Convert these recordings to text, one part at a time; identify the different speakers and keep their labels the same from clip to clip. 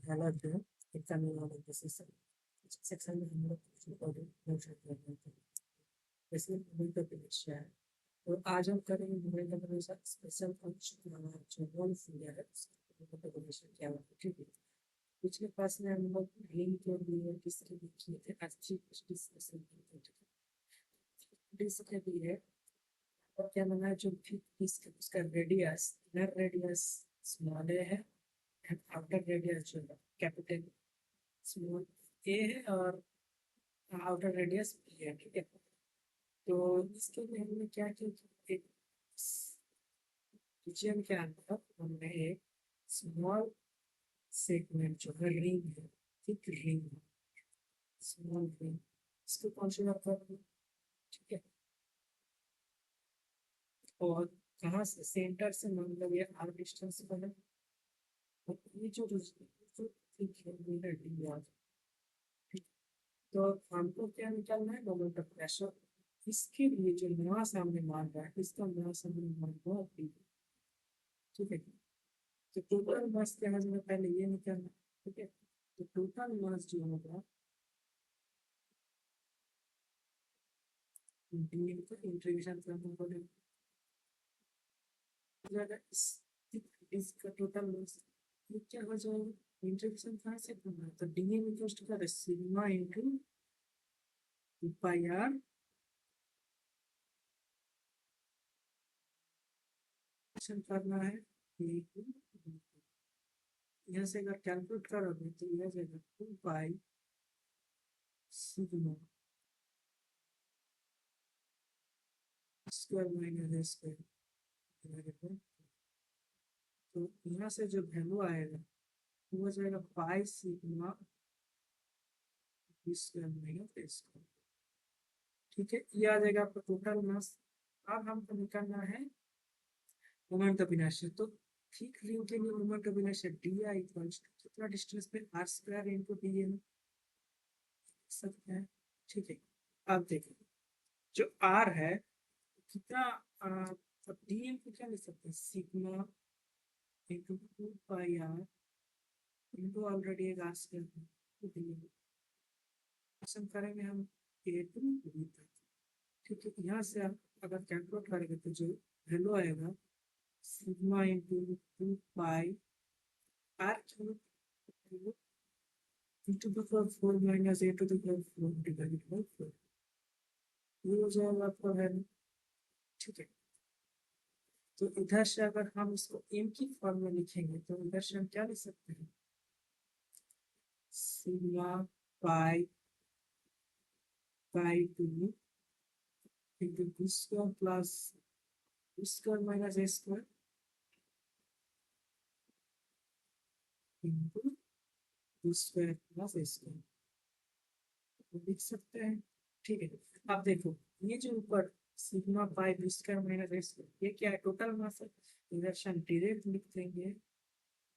Speaker 1: अलग है एग्जामिन वाले सेक्शन सेक्शन में हम लोग जैसे मूवी का विषय है। तो आज हम करेंगे मूवी का विषय स्पेशल फंक्शन जो रोल फिगर है उसका विषय क्या होगा, ठीक है। पिछले क्लास में हम लोग रिंग के लिए किस तरह किए थे अच्छी डिस्कशन किए थे डिस्क के लिए। और क्या नाम है जो भी इसका उसका रेडियस इनर रेडियस स्मॉल ए है एंड आउटर रेडियस जो है कैपिटल स्मॉल ए है और आउटर रेडियस बी है, ठीक है। तो इसके लिए हमने क्या किया कि एक रीजन के अंदर हमने एक स्मॉल सेगमेंट जो है रिंग है, थिक रिंग स्मॉल रिंग इसको कंसीडर कर लिया, ठीक है। और कहाँ से सेंटर से मतलब ये आर डिस्टेंस पर है। और ये जो थिक है ये है डी आर, ठीक। तो हमको क्या निकालना है मोमेंट ऑफ प्रेशर। इसके लिए जो नया सामने मान रहा है इसका नया सामने मान रहा है, ठीक है। तो टोटल मास क्या है हमें पहले ये निकालना, ठीक है। तो टोटल मास जो होगा डी इनका इंटीग्रेशन करना पड़ेगा इसका टोटल मास ये क्या हो जाएगा इंटीग्रेशन कहाँ से करना है तो डी एम इक्वल्स टू क्या है सिग्मा इनटू पाई आर करना है यहाँ से अगर कैलकुलेट करोगे तो यह जाएगा 2 pi sigma square minus A square. तो यहाँ से जो वैल्यू आएगा वो हो जाएगा pi sigma square minus A square, ठीक है। ये आ जाएगा आपका टोटल मास। अब हमको निकालना है मोमेंट ऑफ इनर्शिया। तो ठीक रिंग के लिए moment of inertia d I equals कितना डिस्टेंस पे r square into d n सकते हैं, ठीक है। अब देखो जो आर है कितना अब डी एन को क्या लिख सकते हैं sigma into 2 pi r into already एक आर स्क्वायर डी एन करेंगे हम ए टू बी तक, ठीक है। यहाँ से आप अगर कैलकुलेट करेंगे तो जो वैल्यू आएगा sigma into 2 pi r cube into the power 4 minus a to the power 4 divided by 4 ये हो जाएगा आपका वैल्यू, ठीक है। तो इधर से अगर हम इसको m की फॉर्म में लिखेंगे तो इधर से हम क्या लिख सकते हैं sigma pi pi two into B square plus B square minus A square into B square plus A square लिख सकते हैं, ठीक है। अब देखो ये जो ऊपर sigma pi B square minus A square ये क्या है टोटल मास है। इधर से हम डायरेक्ट लिख देंगे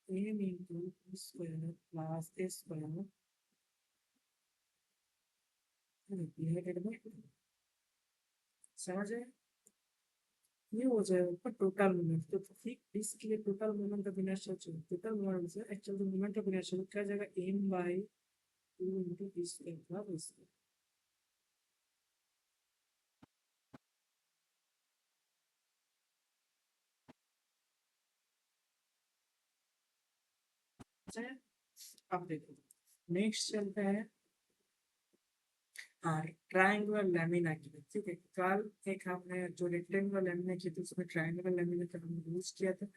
Speaker 1: m into b square plus a square divided by 2 समझ आए। ये हो जाएगा टोटल मोमेंट। तो ठीक इसके लिए टोटल मोमेंट ऑफ इनर्शिया चाहिए टोटल मोमेंट से एक्चुअल मोमेंट ऑफ इनर्शिया क्या जाएगा m by 2 into b square plus a square, अब देखो नेक्स्ट चलते हैं ट्रायंगुलर लैमिना की, ठीक है। कल एक हमने जो रेक्टेंगुलर लैमिना की थी उसमें ट्रायंगुलर लैमिना का हमने यूज किया था।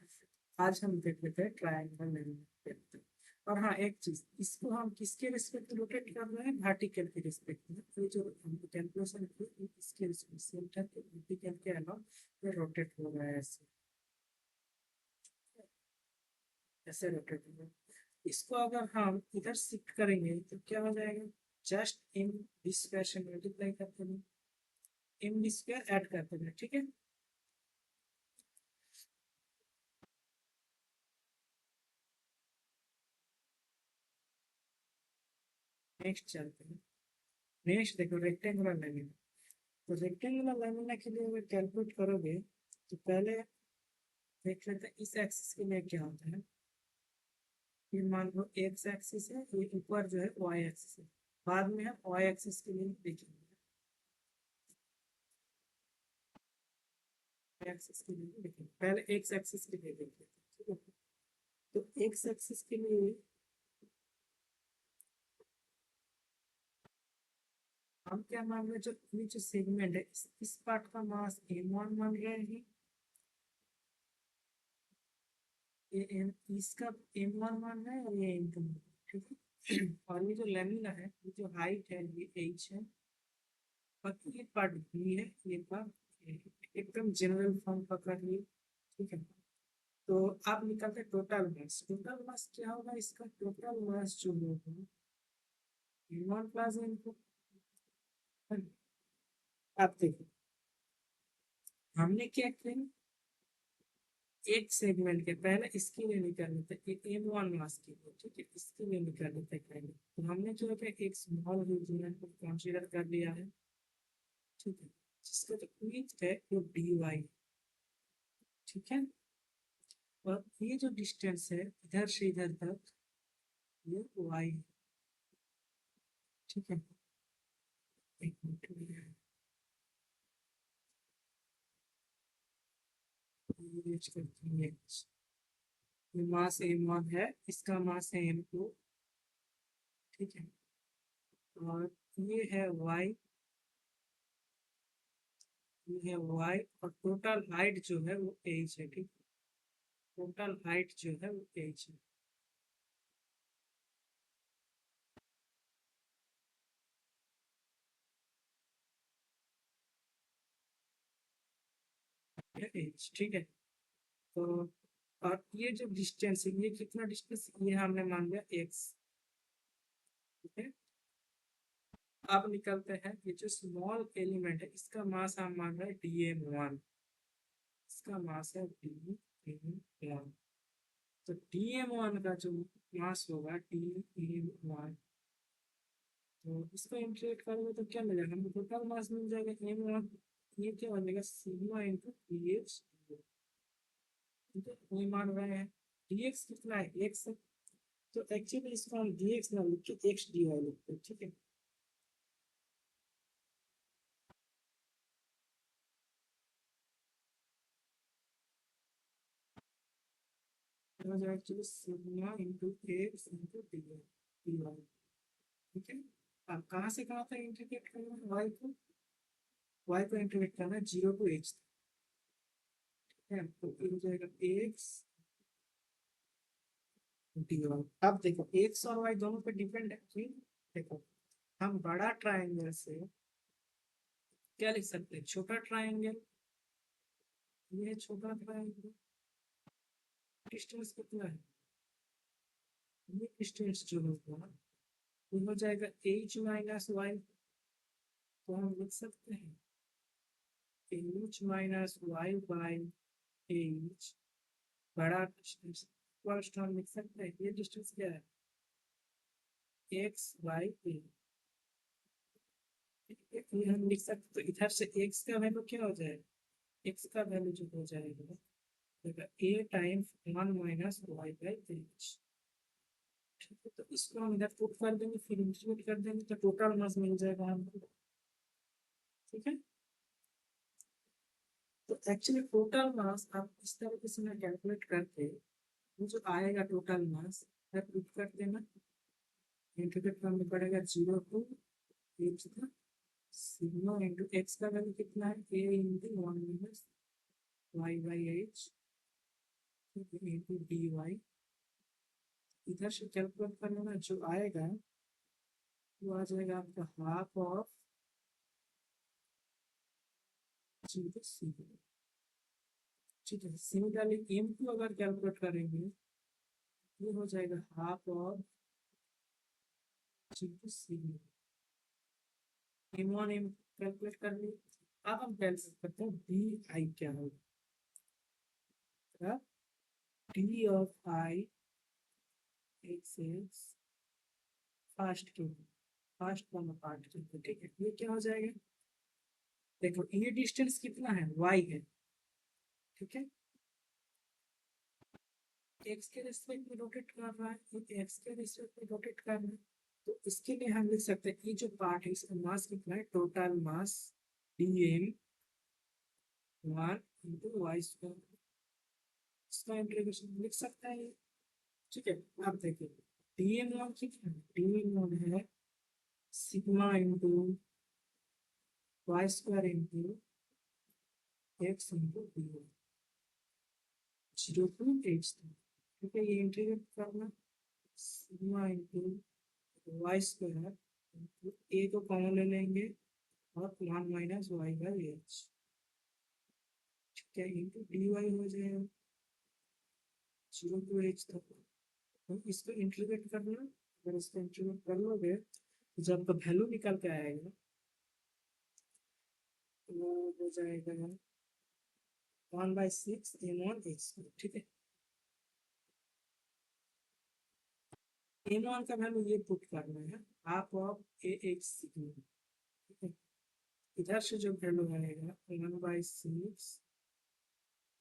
Speaker 1: आज हम देख लेते हैं ट्रायंगुलर लैमिना। और हाँ एक चीज इसको हम किसके रिस्पेक्ट में रोटेट कर रहे हैं वर्टिकल के रिस्पेक्ट में। तो जो हमको कैलकुलेशन की इसके रिस्पेक्ट सेंटर के वर्टिकल के अलावा ये रोटेट हो रहा है ऐसे ऐसे रोटेट हो रहा है। इसको अगर हम इधर शिफ्ट करेंगे तो क्या हो जाएगा जस्ट इन दिस स्क्वायर से मल्टीप्लाई करते हैं इन स्क्वायर ऐड करते हैं, ठीक है। नेक्स्ट चलते हैं। नेक्स्ट देखो रेक्टेंगुलर लैमिना। तो रेक्टेंगुलर लैमिना के लिए अगर कैलकुलेट करोगे तो पहले देख लेते हैं इस एक्सिस के लिए क्या होता है। ये मान लो एक्स एक्सिस है, ये ऊपर जो है वाई एक्सिस है। बाद में हम वाई एक्सिस के लिए देखेंगे, एक्सिस के लिए देखेंगे, पहले एक्स एक्सिस के लिए देखेंगे। ठीक है, तो एक्स एक्सिस के लिए हम क्या मान रहे हैं, जो ये जो सेगमेंट है इस पार्ट का मास m1 मान रहे हैं, ये इसका m1 मान रहा है और ये m2। ठीक है, और ये जो लेमिना है, ये जो हाइट है ये h है, और ये पार्ट b है, ये पार्ट a है। एकदम जनरल फॉर्म पकड़ लिए। ठीक है, तो आप निकालते टोटल मास। टोटल मास क्या होगा, इसका टोटल मास जो होगा m1 प्लस m2। आप देखो हमने क्या किया, एक सेगमेंट के पहले इसके लिए निकाल लेते हैं, m1 मास के लिए। ठीक है, इसके लिए निकाल लेते हैं पहले। तो हमने जो है एक स्मॉल रीजन को कंसीडर कर लिया है। ठीक है, जिसका जो विड्थ है वो dy। ठीक है, और ये जो डिस्टेंस है इधर से इधर तक, ये y है। ठीक है, एक मिनट करते हैं। ये मास m1 है, इसका मास है m2। ठीक है, और ये है y, ये है y, और टोटल हाइट जो है वो h है। ठीक, टोटल हाइट जो है वो h है h। ठीक है, तो और ये जो डिस्टेंस है, ये कितना डिस्टेंस, ये हमने मान लिया x। ठीक है, अब निकलते हैं ये जो स्मॉल एलिमेंट है इसका मास हम मान रहे हैं dm1। इसका मास है dm1। तो dm1 का जो मास होगा dm1, तो इसको इंटीग्रेट करोगे तो क्या मिलेगा, हमको टोटल मास मिल जाएगा m1। ये क्या बनेगा, सिग्मा इंटू dx। ठीक है, ये मान रहे हैं dx कितना है, x है। तो एक्चुअली इसको हम dx ना लिख के x dy लिखते हैं। ठीक है, हो जाएगा actually sigma into x into dy। ठीक है, अब कहाँ से कहाँ तक इंटीग्रेट करना है, y को इंटीग्रेट करना है 0 टू h। ठीक है, तो ये हो जाएगा x dy। अब देखो x और y दोनों पे डिपेंड है। ठीक, देखो हम बड़ा ट्रायंगल से क्या लिख सकते हैं, छोटा ट्रायंगल। ये छोटा ट्रायंगल, डिस्टेंस कितना है, ये डिस्टेंस जो होगा वो हो जाएगा h माइनस वाई। तो हम लिख सकते हैं h minus y by h, बड़ा डिस्टेंस फर्स्ट हम लिख सकते हैं, ये डिस्टेंस क्या है, x बाई a। ये हम लिख सकते, तो इधर से x का वैल्यू क्या हो जाएगा, x का वैल्यू जो हो जाएगा a times 1 minus y by h। ठीक है, तो इसको हम इधर पुट कर देंगे, फिर इंटीग्रेट कर देंगे, तो टोटल मास मिल जाएगा हमको। ठीक है, तो एक्चुअली टोटल मास आप इस तरीके से मैं कैलकुलेट करके वो जो आएगा टोटल मास मैं पुट कर देना, इंटीग्रेट करना पड़ेगा 0 टू h का सिग्मा इंटू x का वैल्यू कितना है, a into 1 minus y by h into d y. इधर से कैलकुलेट करने में जो आएगा वो आ जाएगा आपका हाफ ऑफ जीरो सी। ठीक है, सिमिलरली m2 अगर कैलकुलेट करेंगे ये हो जाएगा half of zero c. m1 m calculate कर लिए। अब हम कैलकुलेट करते हैं डी आई क्या होगा, D of I x x first के, फर्स्ट वाला पार्ट के। ठीक है, ये क्या हो जाएगा, देखो ये डिस्टेंस कितना है, y है। ठीक है, एक्स के रिस्पेक्ट में रोटेट कर रहा है, एक्स के रिस्पेक्ट में रोटेट कर रहा है, तो इसके लिए हम लिख सकते हैं ये जो पार्ट है इसका मास कितना है, टोटल मास dm 1 × y², इसका इंटीग्रेशन लिख सकता है। ठीक है, आप देखिए dm1 कितना है, dm1 है sigma into y² into x into dy 0 to h तक। ठीक है, ये इंटीग्रेट करना, सिग्मा इंटू y² ए को कॉमन ले लेंगे और 1 माइनस वाई बाई एच, ठीक है, इंटू डी वाई हो जाएगा 0 टू एच तक। तो इसको इंटीग्रेट करना, अगर इसको इंटीग्रेट कर लोगे तो जब आपका वैल्यू निकल के आएगा तो वो हो जाएगा 1/6 m1 h²। ठीक है, m1 का वैल्यू ये पुट करना है, half of A x sigma. ठीक है, इधर से जो वैल्यू आएगा 1/6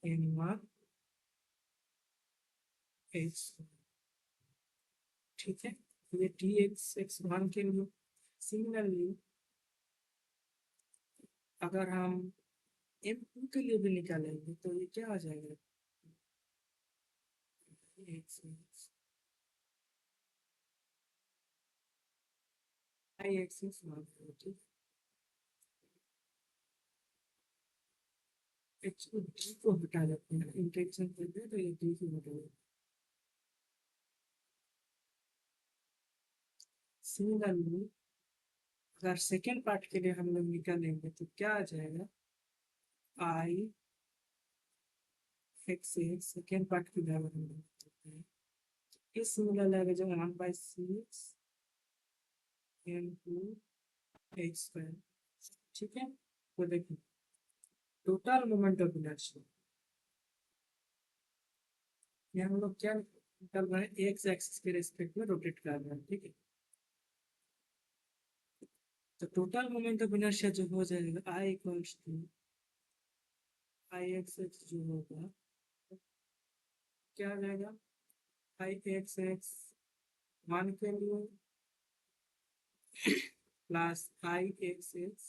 Speaker 1: m1 h²। ठीक है, ये टी एक्स वन के लिए। सिमिलरली अगर हम m2 के लिए भी निकालेंगे तो ये क्या आ जाएगा, आई एक्सिस वन। ठीक, एच डी को हटा देते हैं, इंटेंशन करते हैं तो ये डी को हटा देते हैं। सिमिलरली अगर सेकेंड पार्ट के लिए हम लोग निकालेंगे तो क्या आ जाएगा, I x x second part की वैल्यू हम लोग करते हैं, इस सिमिलर लगेगा जो 1/6 m2 h²। ठीक है, तो देखिए टोटल मोमेंट ऑफ इनर्शिया, ये हम लोग क्या कर रहे हैं, एक्स एक्सिस के रेस्पेक्ट में रोटेट कर रहे हैं। ठीक है, तो टोटल मोमेंट ऑफ इनर्शिया जो हो जाएगा I equals to I x X जो होगा क्या आ जाएगा, आई एक्स एक्स वन के लिए plus I x x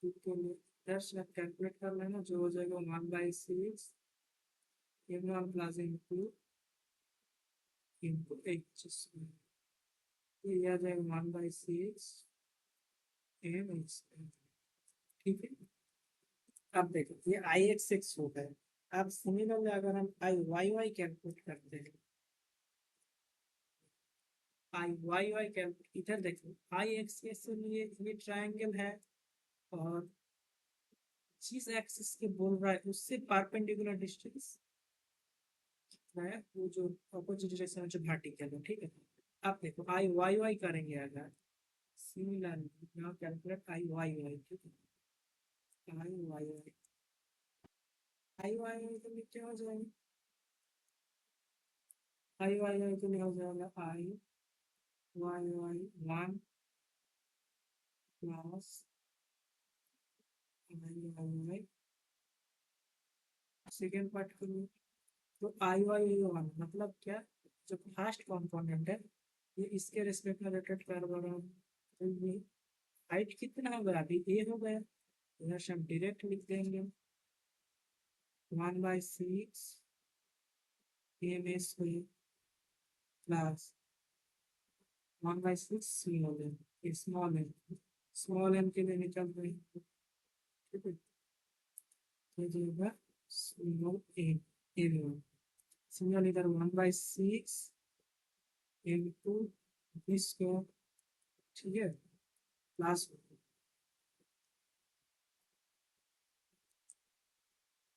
Speaker 1: two के लिए, दस लाख कैलकुलेट कर लेना, जो हो जाएगा 1/6 m1 प्लस इंटू h²। ये आ जाएगा 1/6 m²। ठीक है, अब देखो ये आई एक्स एक्स हो गया। अब सिमिलरली अगर हम आई वाई वाई कैलकुलेट करते हैं, आई वाई वाई कैलकुलेट, इधर देखो आई एक्स के लिए ये ट्रायंगल है और जिस एक्सिस के बोल रहा है उससे परपेंडिकुलर डिस्टेंस है, वो जो अपोजिट डायरेक्शन में जो वर्टिकल है। ठीक है, अब देखो आई वाई वाई करेंगे अगर, सिमिलरली यहाँ कैलकुलेट आई वाई वाई। ठीक है, I Y Y, I Y Y के लिए क्या हो जाएगा, आई वाई वाई के लिए हो जाएगा आई वाई वाई 1 प्लस आई वाई वाई सेकेंड पार्ट के लिए, तो आई वाई वन मतलब क्या, जो फर्स्ट कंपोनेंट है ये इसके रिस्पेक्ट में रोटेट कर रहा है, तो ये हाइट कितना होगा, अभी ए हो गया, इधर से हम डायरेक्ट लिख देंगे 1/6 m² प्लस 1/6 स्मॉल एम के लिए निकल रही है। ठीक है, तो ये होगा स्मॉल एम1, सिमिलर इधर 1/6 m²। ठीक है, प्लस,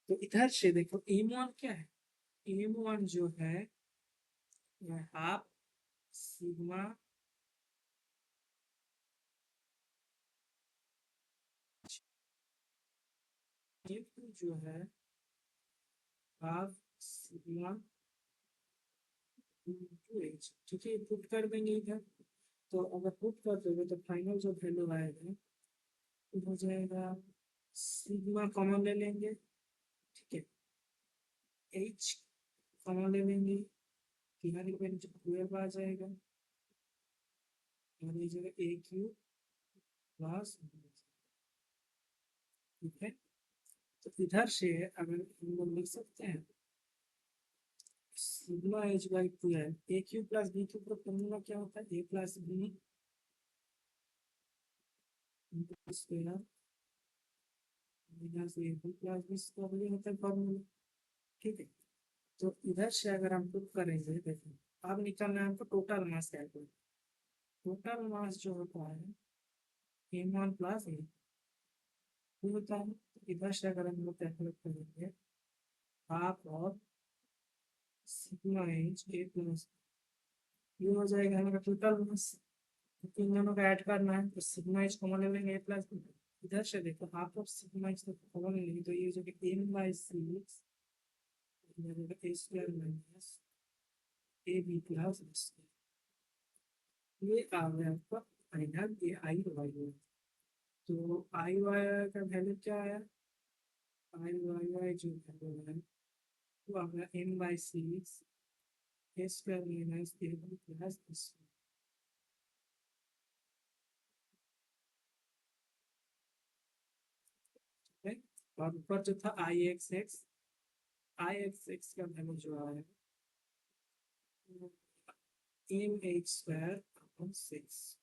Speaker 1: तो इधर से देखो m1 क्या है, m1 जो है वह हाफ सिग्मा m2 जो है हाफ सिग्मा इंटू h। ठीक है, पुट कर देंगे इधर, तो अगर पुट कर दोगे तो फाइनल जो वैल्यू आएगा तो हो जाएगा, सिग्मा कॉमन ले लेंगे। ठीक है, h कॉमन ले लेंगे, तीन के नीचे 12 आ जाएगा और ये जगह ए क्यू प्लस, ठीक है। तो इधर से अगर हम लोग लिख सकते हैं sigma H by 12 A cube plus B cube का फॉर्मूला क्या होता है, A plus B square minus A B plus B square, ये होता है फॉर्मूला, ठीक है। तो इधर से अगर हम पुट करेंगे, देखो अब निकालना है हमको total mass calculate. Total mass जो होता है m1 प्लस ए होता है, तो इधर से अगर हम लोग कैलकुलेट करेंगे हाफ और सिग्मा एच ए प्लस, ये हो जाएगा हमारा टोटल मास। इन दोनों का ऐड करना है तो सिग्मा एच कॉमन ले लेंगे ए प्लस, इधर से देखो हाफ ऑफ सिग्मा एच तो कॉमन ले लेंगे, तो ये जो कि m by 6 a square minus A B plus, ये आ गया आपका फाइनल ये आई वाई। तो आई वाई का वैल्यू क्या आया, आई वाई वाई जो वैल्यू है वो आ गया m/6 a square minus A B plus, और ऊपर जो था आई एक्स एक्स का वैल्यू जो आया m h² 6।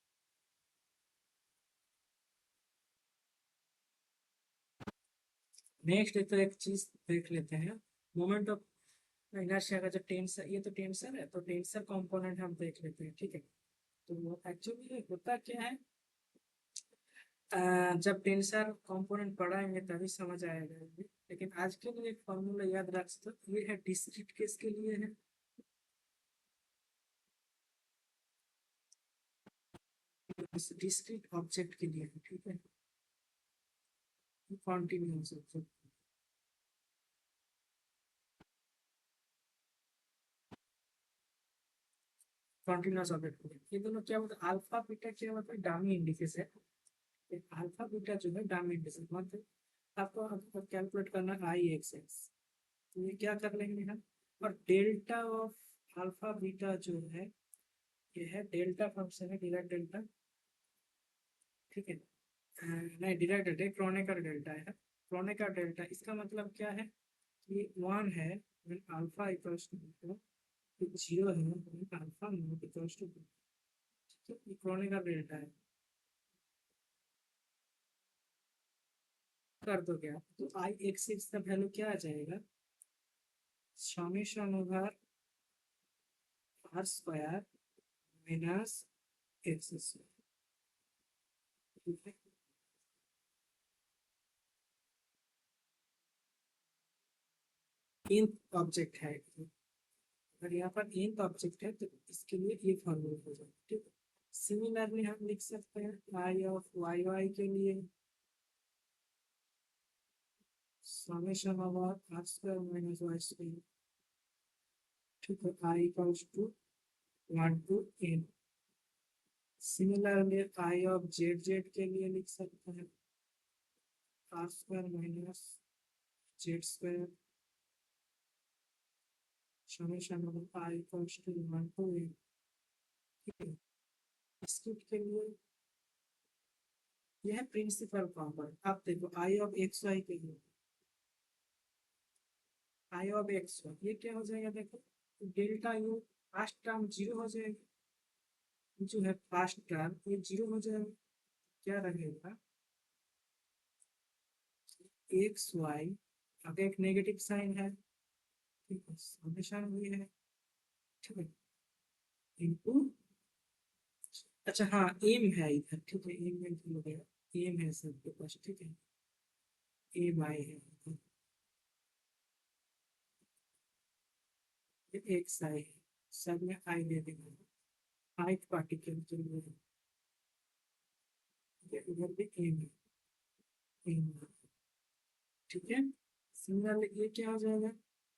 Speaker 1: नेक्स्ट तो एक चीज देख लेते हैं, मोमेंट ऑफ इनर्शिया का जो टेंसर, ये तो टेंसर है, तो टेंसर कंपोनेंट हम देख लेते हैं, ठीक है। तो एक्चुअली होता क्या है, जब टेंसर कंपोनेंट पढ़ाएंगे तभी समझ आएगा, लेकिन आज के लिए एक फॉर्मूला याद रख सकते, ये है डिस्क्रीट केस के लिए है, डिस्क्रीट ऑब्जेक्ट के लिए है, ठीक है, कॉन्टिन्यूस ऑब्जेक्ट, कॉन्टिन्यूस ऑब्जेक्ट के लिए ये दोनों क्या होता है, अल्फा बीटा क्या होता है, डामी इंडिसेस है। अल्फा बीटा जो है डामी इंडिसेस, मतलब आपको कैलकुलेट करना है आई एक्स एक्स, तो ये क्या कर लेंगे हम, और डेल्टा ऑफ अल्फा बीटा जो है ये है डेल्टा फंक्शन है, डिराक डेल्टा, ठीक है। नहीं डिराक डेल्टा क्रोनेकर डेल्टा है, क्रोनेकर डेल्टा, इसका मतलब क्या है, ये 1 है अल्फा इक्वल्स टू 0 है अल्फा नॉट इक्वल्स टू, तो ये क्रोनेकर डेल्टा है, कर दो क्या, तो आई एक्स एक्स का वैल्यू क्या आ जाएगा, summation over are square minus x square, ठीक है। nth ऑब्जेक्ट है, अगर यहाँ पर nth ऑब्जेक्ट है तो इसके लिए ये फॉर्मूला हो जाएगा, ठीक है। सिमिलरली हम लिख सकते हैं आई ऑफ वाई वाई के लिए summation over are square minus Y square, ठीक है, I equals to 1 to n। Similarly I of Z Z के लिए लिख सकते हैं R square minus Z square summation over I equals to 1 to n, ठीक है। स्क्रिप्ट के लिए यह प्रिंसिपल कंपोनेंट, आप देखो आई ऑफ एक्स वाई के लिए आई ऑफ एक्स वाई ये क्या हो जाएगा, देखो डेल्टा यू फर्स्ट टर्म 0 हो जाएगा, जो है फर्स्ट टर्म ये 0 हो जाएगा, क्या रहेगा एक्स वाई, आगे एक नेगेटिव साइन है, ठीक है, समेशन भी है, ठीक है, इनटू, अच्छा हाँ एम है इधर, ठीक है, एम में हो गया, एम है सबके पास, ठीक है, एम आई है, एक्स आई है, सब में आई दे देंगे, ith पार्टिकल के लिए, इधर भी एम है, एम, ठीक है। सिमिलरली ये क्या हो जाएगा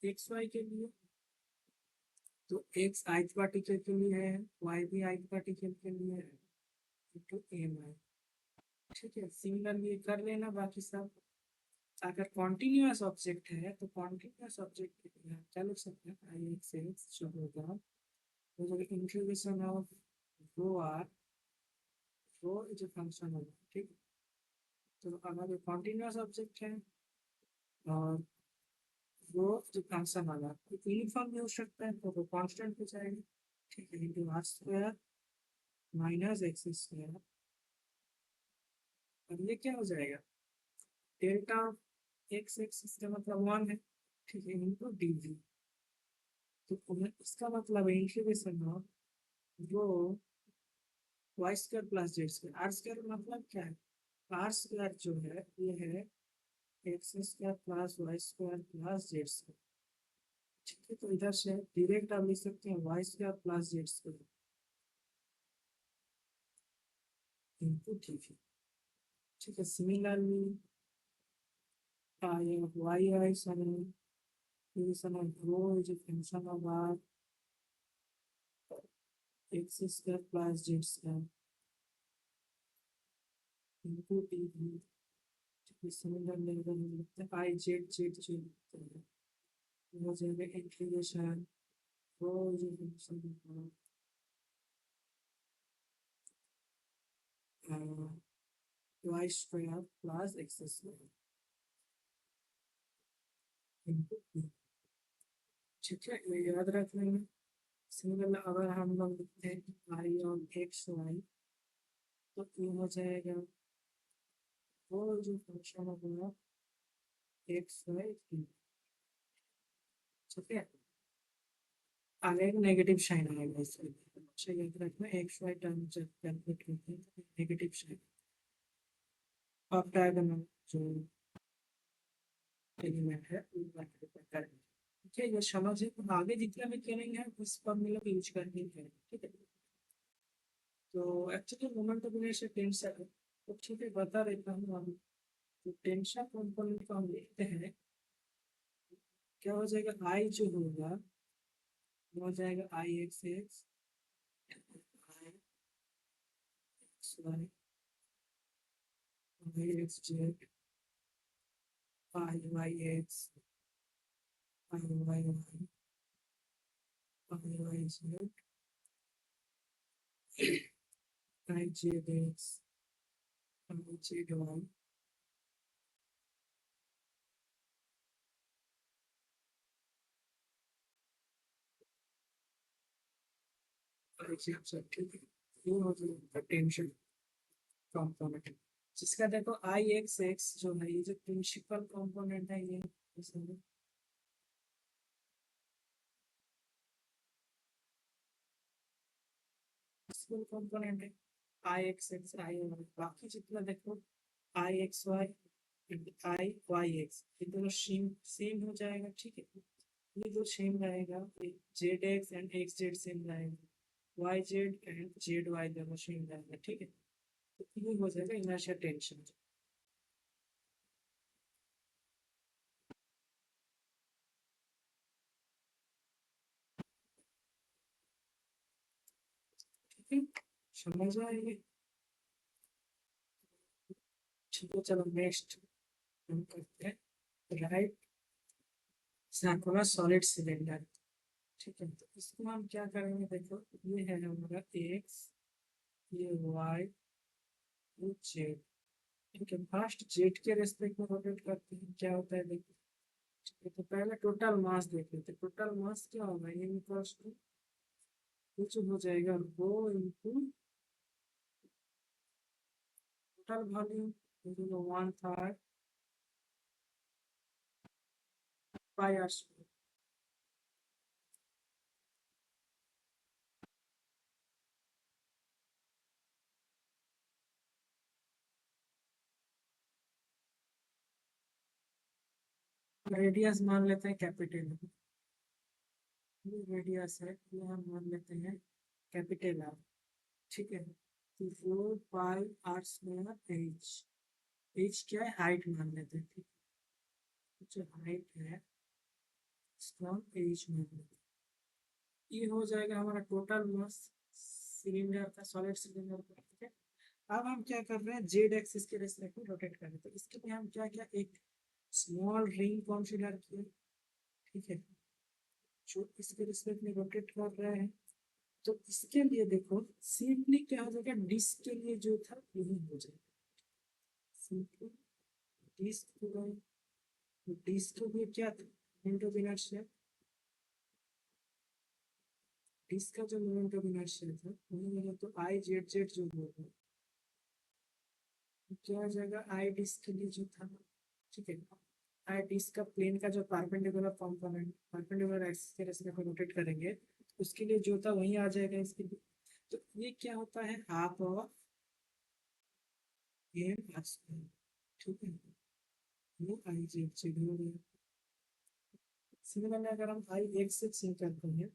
Speaker 1: एक्स वाई के लिए, तो एक्स ith पार्टिकल के लिए है, वाई भी ith पार्टिकल के लिए है, तो एम आई, ठीक है। सिमिलरली ये कर लेना बाकी सब, अगर कॉन्टिन्यूअस ऑब्जेक्ट है तो कॉन्टिन्यूअस ऑब्जेक्ट के लिए हम क्या लिख सकते हैं, आई एक्स एक्स जो होगा वो जो इंटीग्रेशन ऑफ रो आर, रो जो फंक्शन होगा, ठीक है। तो हमारे कॉन्टिन्यूअस ऑब्जेक्ट है और वो जो फंक्शन होगा यूनिफॉर्म भी हो सकता है तो वो कांस्टेंट हो जाएगा, ठीक है, into r square minus x square. अब ये क्या हो जाएगा, डेल्टा एक्स एक्स इसका मतलब 1 है, ठीक है, इनटू डी वी। तो इसका मतलब है integration of rho y square plus Z square. R square मतलब क्या है, आर स्क्वायर जो है ये है x square plus Y square plus Z square, ठीक है। तो इधर से डायरेक्ट आप लिख सकते हैं y square plus Z square into d we, ठीक है। Similarly I of y is an rho is a function of r x square plus z square into dv. Similar level में लिखते हैं आई जेड जेड जो लिखते हैं वो जाएगा integration rho is a function of y square plus x square into d, ठीक है, ये याद रख लेंगे। सिमिलर अगर हम लोग लिखते हैं आई ऑफ एक्स वाई तो ये हो जाएगा वो जो फंक्शन होगा एक्स वाई, ठीक है। आगे एक नेगेटिव साइन आएगा इसमें, अच्छा याद रखना एक्स वाई टर्म जब कैलकुलेट करते हैं तो नेगेटिव साइन अब डायगोनल जो एलिमेंट है वो मल्टीप्लाई करेंगे, ठीक है। ये समझ है, तो आगे जितना भी करेंगे उस फॉर्मूला को यूज करके ही करेंगे, ठीक है। तो actually moment of inertia tension है, तो ठीक है बता देता हूँ हम। तो टेंशन कंपोनेंट को हम लिखते हैं, क्या हो जाएगा, आई जो होगा वो हो जाएगा I x X I X Y I X Z I Y X I Y Y I Y Z I Z X I Z Y. सब ठीक है, ये हो जाएगा टेंशन कंपोनेंट, जिसका देखो आई एक्स एक्स जो है ये जो प्रिंसिपल कंपोनेंट है ये प्रिंसिपल कंपोनेंट है I x X I Y. बाकी जितना देखो आई X Y I Y x ये दोनों सेम सेम हो जाएगा, ठीक है। ये दो सेम रहेगा, Z X and X Z same रहेगा, Y Z and Z Y दोनों सेम रहेगा, ठीक है। तो ये हो जाएगा इनर्शिया टेंशन, ठीक है, समझ आएगी, ठीक है। चलो नेक्स्ट हम करते हैं राइट सर्कुलर सॉलिड सिलेंडर, ठीक है। तो इसको हम क्या करेंगे, देखो ये है हमारा एक्स, ये वाई, ये जेड, ठीक है। फर्स्ट जेड के रेस्पेक्ट में रोटेट करते हैं, क्या होता है देखो, ठीक है। तो पहले टोटल मास देख लेते हैं, टोटल मास क्या होगा, ये इक्वल्स टू कुछ हो जाएगा rho into total volume, one third pi are square. Radius मान लेते हैं कैपिटल, ये रेडियस है ये हम मान लेते हैं कैपिटल आर, ठीक है। तो 4 pi are square H, H क्या है, हाइट मान लेते हैं, ठीक है। जो हाइट है इसको हम एच मान लेते हैं। ये हो जाएगा हमारा टोटल मास सिलेंडर का, सॉलिड सिलेंडर का, ठीक है। अब हम क्या कर रहे हैं, जेड एक्सिस के रेस्पेक्ट में रोटेट कर रहे हैं, तो इसके लिए हम क्या क्या एक स्मॉल रिंग कंसीडर किया, ठीक है, जो इसके रिस्पेक्ट में रोटेट कर रहे हैं। तो इसके लिए देखो सिंपली क्या हो जाएगा, डिस्क के लिए जो था वही हो जाएगा, सिंपली डिस्क हो गए। तो डिस्क के लिए क्या था, मोमेंट ऑफ इनर्शिया, डिस्क का जो मोमेंट ऑफ इनर्शिया था वही मिला, तो आई जेड जेड जो होगा क्या हो जाएगा, आई डिस्क के लिए जो था, ठीक है, आई डिस्क का प्लेन का जो परपेंडिकुलर कंपोनेंट परपेंडिकुलर एक्सिस के रेस्पेक्ट में रोटेट करेंगे, उसके लिए जो था वही आ जाएगा इसके लिए। तो ये क्या होता है, half of m r square, ठीक है, ये आई जेड जेड हो गया। सिमिलरली अगर हम आई एक्स एक्स करते हैं,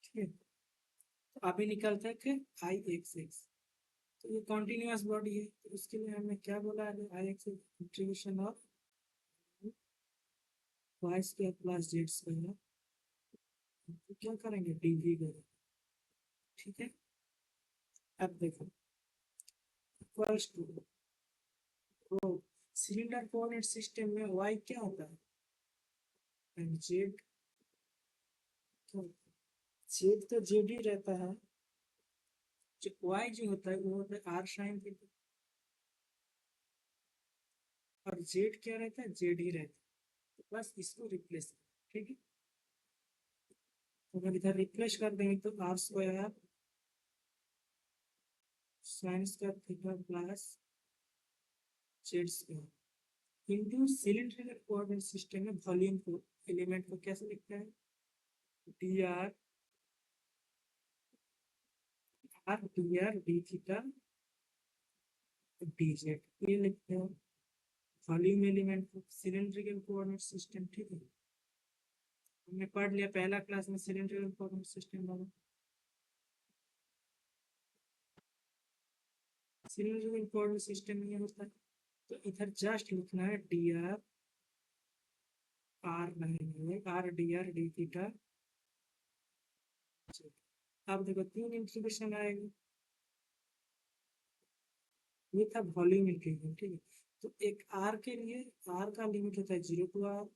Speaker 1: ठीक है, तो अभी निकलता है कि आई एक्स एक्स, तो ये कॉन्टिन्यूस बॉडी है, तो उसके लिए हमने क्या बोला है, I X integration of Y square plus Z square, तो क्या करेंगे डीवी करेंगे, ठीक है। अब देखो इक्वल्स टू, तो सिलेंडर कोऑर्डिनेट सिस्टम में वाई क्या होता है, एंड जेड, जेड तो जेड ही रहता है, जो वाई जो होता है वो होता है आर साइन थीटा, और जेड क्या रहता है, जेड ही रहता है, तो बस इसको रिप्लेस कर, ठीक है। तो अगर इधर रिप्लेस कर देंगे तो are square sine square theta plus Z square into cylindrical coordinate system में वॉल्यूम को एलिमेंट को कैसे लिखते हैं, d r r d r d theta d z, ये लिखते हैं वॉल्यूम एलिमेंट को सिलेंड्रिकल कोऑर्डिनेट सिस्टम, ठीक है। हमने पढ़ लिया पहला क्लास में सिलेंड्रिकल कोऑर्डिनेट सिस्टम वाला, सिलेंड्रिकल कोऑर्डिनेट सिस्टम ये होता है, तो इधर जस्ट लिखना है डी आर आर रहेंगे आर डी थीटा। अब देखो तीन इंटीग्रेशन आएगी, ये था वॉल्यूम इंटीग्रल, ठीक है। तो एक आर के लिए आर का लिमिट होता है 0 to r,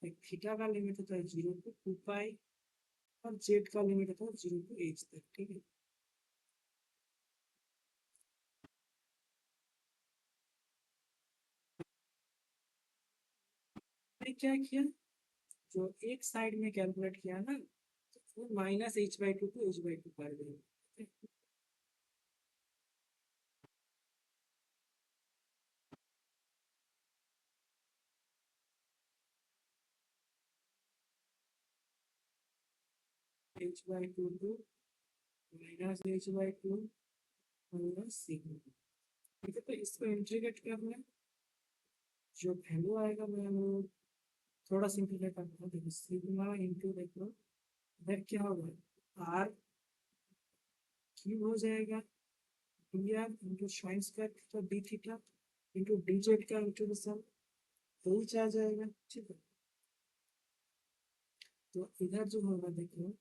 Speaker 1: एक थीटा का लिमिट होता है 0 to 2 पाई, और जेड का लिमिट होता है 0 to h तक, ठीक है। क्या किया, जो एक साइड में कैलकुलेट किया ना, तो माइनस h/2 को h/2 कर देंगे, h/2 to minus h/2 minus sigma, ठीक है। तो इसको इंटीग्रेट करना, जो वैल्यू आएगा मैं वो थोड़ा सिंप्लीफाई करता हूँ, देखो सिग्मा इंटू देखो इधर क्या होगा, आर क्यूब हो जाएगा, d r into sine square theta D theta into d z का इंटीग्रेशन एच आ जाएगा, ठीक है। तो इधर जो होगा देखो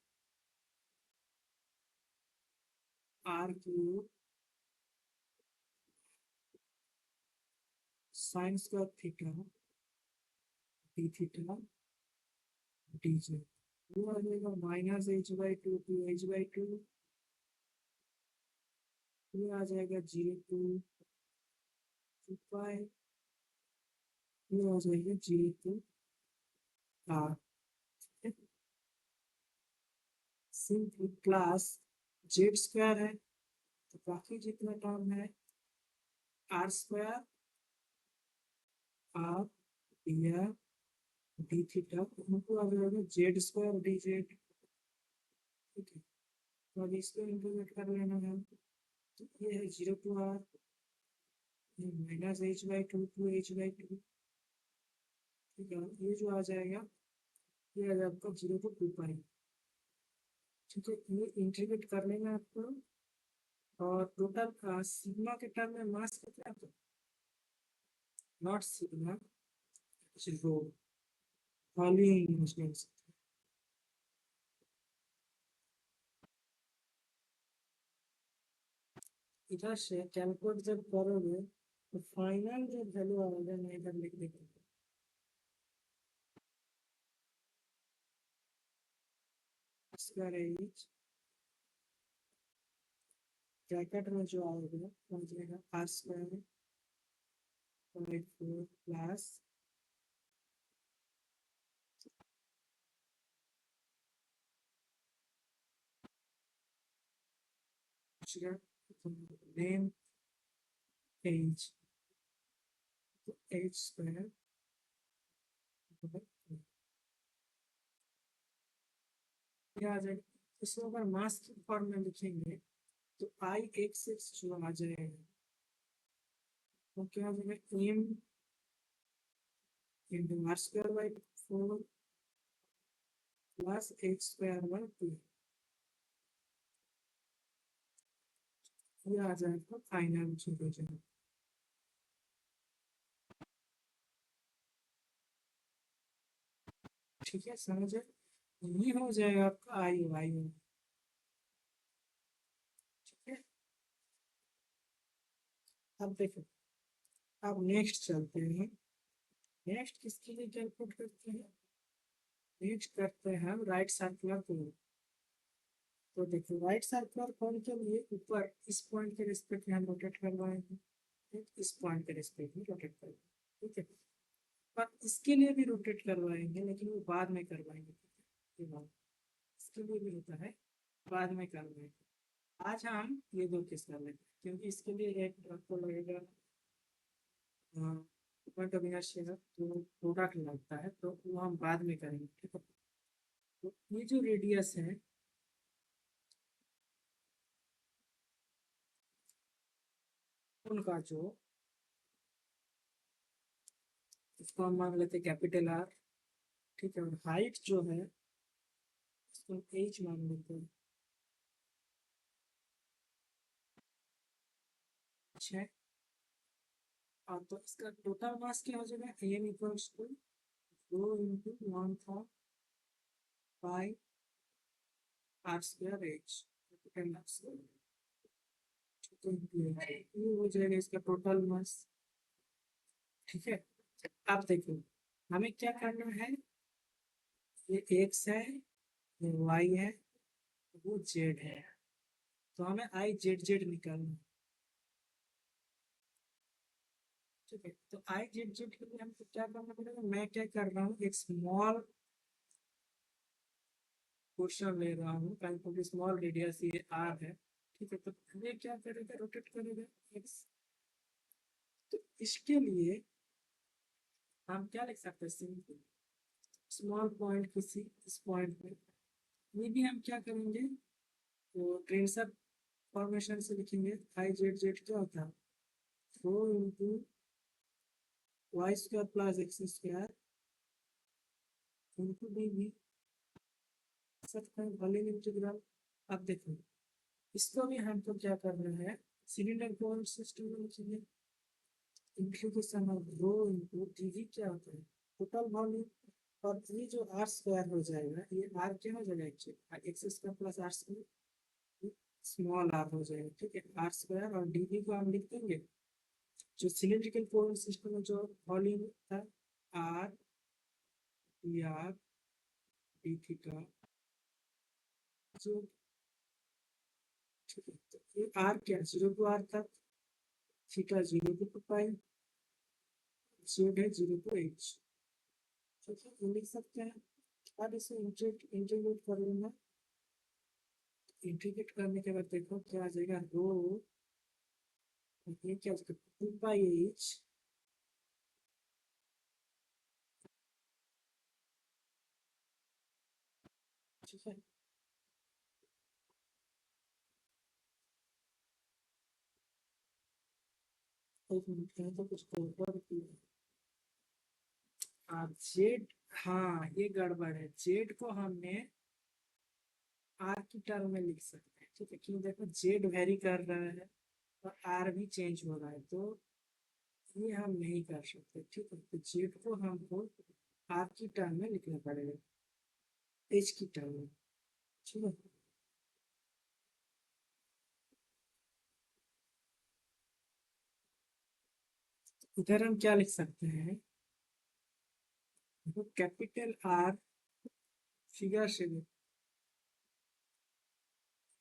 Speaker 1: r cube sine square theta D theta d z, वो आ जाएगा माइनस h/2 टू h/2, ये आ जाएगा 0 to 2 पाई, ये आ जाएगा 0 to r, simple plus Z square है, तो बाकी जितना टर्म है r square r d r d theta, उनको आ जाएगा जेड स्क्वायर डी जेड, ठीक है। तो अब इसको इंटीग्रेट कर लेना है, तो ये है 0 to r, minus h/2 to h/2, ठीक है। ये जो आ जाएगा ये आ जाएगा आपका 0 to 2 पाई, ठीक है। ये इंटीग्रेट कर लेना आपको, और टोटल सिग्मा के टर्म में मास कितना है, नॉट सिग्मा रो वॉल्यूम, इधर से कैलकुलेट जब करोगे तो फाइनल जो वैल्यू आएगा मैं इधर लिख देता हूँ, स्क्वायर एच ब्रैकेट में जो आएगा हो जाएगा r square 4 plus name h h square ये आ जाएगा। इसको अगर मास की फॉर्म में लिखेंगे तो आई एक्स जो आ जाएगा वो क्या आ जाएगा m into r square by 4 plus h square by 2 ये आ जाएगा फाइनल सोल्यूशन। ठीक है समझे। ये हो जाएगा आपका आई वाई। ठीक है अब देखो अब नेक्स्ट चलते हैं। नेक्स्ट किसके लिए कैलकुलेट करते हैं। नेक्स्ट करते हैं हम राइट सर्कुलर कोन। तो देखो राइट सर्कुलर कोन के लिए ऊपर इस पॉइंट के रिस्पेक्ट में हम रोटेट करवाएंगे इस पॉइंट के रिस्पेक्ट में रोटेट करवाएंगे। ठीक है पर इसके लिए भी रोटेट करवाएंगे लेकिन वो बाद में करवाएंगे। ठीक है ये बात इसके लिए भी होता है बाद में करवाएंगे। आज हम ये दो केस कर लेंगे क्योंकि इसके लिए एक आपको लगेगा पॉइंट ऑफ इनर्शिया का तो प्रोडक्ट लगता है तो वो हम बाद में करेंगे। ठीक है तो ये जो रेडियस है उनका जो इसको हम मान लेते हैं कैपिटल आर। ठीक है और हाइट जो है इसको एच मान लेते हैं। अच्छा और तो इसका टोटल मास क्या हो जाएगा m equals to 4 × 1/5 r square h capital r square. ये हो जाएगा इसका टोटल मास। ठीक है अब देखो हमें क्या करना है। ये एक्स है ये वाई है वो जेड है तो हमें आई जेड जेड निकालना है। ठीक है तो आई जेड जेड के लिए हमको क्या करना पड़ेगा। मैं क्या कर रहा हूँ एक स्मॉल क्वेश्चन ले रहा हूँ क्योंकि स्मॉल रेडियस ये आर है। ठीक है तो ये क्या करेगा रोटेट करेगा एक्स। तो इसके लिए हम क्या लिख सकते हैं सिंपल स्मॉल पॉइंट किसी इस पॉइंट पे ये भी हम क्या करेंगे तो ट्रेंसर फॉर्मेशन से लिखेंगे आई जेड जेड क्या होता है 4 × y² plus x² into D भी सकते हैं वॉल्यूम इंटीग्रल। अब देखो इसको भी हमको क्या करना है सिलेंडर कोऑर्डिनेट सिस्टम में लिखेंगे integration of rho into dv क्या होता है टोटल वॉल्यूम। और ये जो आर स्क्वायर हो जाएगा ये आर क्या हो जाएगा actually x² plus r square small r हो जाएगा। ठीक है आर स्क्वायर और dv को हम लिख देंगे जो सिलेंड्रिकल कोऑर्डिनेट सिस्टम में जो वॉल्यूम था are d r d theta जो ठीक है तो ये आर क्या 0 to r तक थीटा 0 to 2 पाई जेड है 0 to h। ठीक है ये लिख सकते हैं। अब इसे इंटीग्रेट कर लेना। इंटीग्रेट करने के बाद देखो क्या आ जाएगा रो ये क्या आ जाएगा 2 πh ठीक है एक मिनट कहीं तो कुछ गड़बड़ की जेड हाँ ये गड़बड़ है जेड को हमने आर की टर्म में लिख सकते हैं। ठीक है क्यों देखो जेड वेरी कर रहा है और आर भी चेंज हो रहा है तो ये हम नहीं कर सकते। ठीक है तो जेड को हमको आर की टर्म में लिखना पड़ेगा एच की टर्म में। ठीक है इधर हम क्या लिख सकते हैं कैपिटल आर फिगर से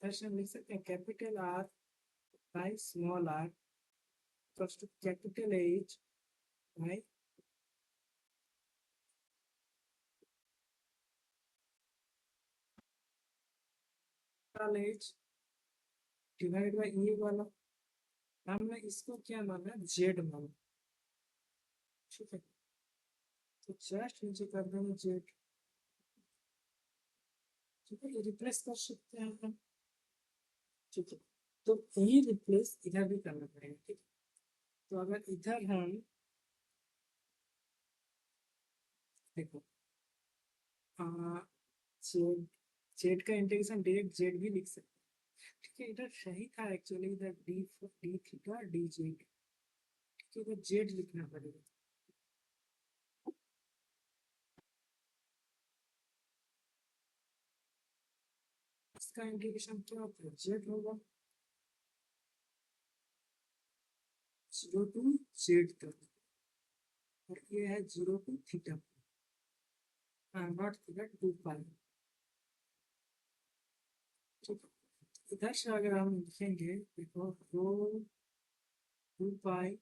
Speaker 1: ऐसे हम लिख सकते हैं capital r by small r equals to capital h by small h divide by ये वाला हमने इसको क्या माना जेड माना। ठीक है, तो जस्ट नीचे कर देंगे जेड। ठीक है, ये रिप्लेस कर सकते हैं हम। ठीक है, तो यही रिप्लेस इधर भी करना पड़ेगा। ठीक है, तो अगर इधर हम देखो जेड जेड का इंटीग्रेशन डायरेक्ट जेड भी लिख सकते हैं। ठीक है, इधर सही था एक्चुअली, इधर डी थीटा डी जेड। ठीक है, इधर जेड लिखना पड़ेगा। इसका इंटीग्रेशन क्या होता है, जेड होगा 0 टू जेड तक, और ये है 0 टू थीटा, नॉट थीटा 2 पाई। ठीक है, इधर से अगर हम लिखेंगे देखो रो 2 पाई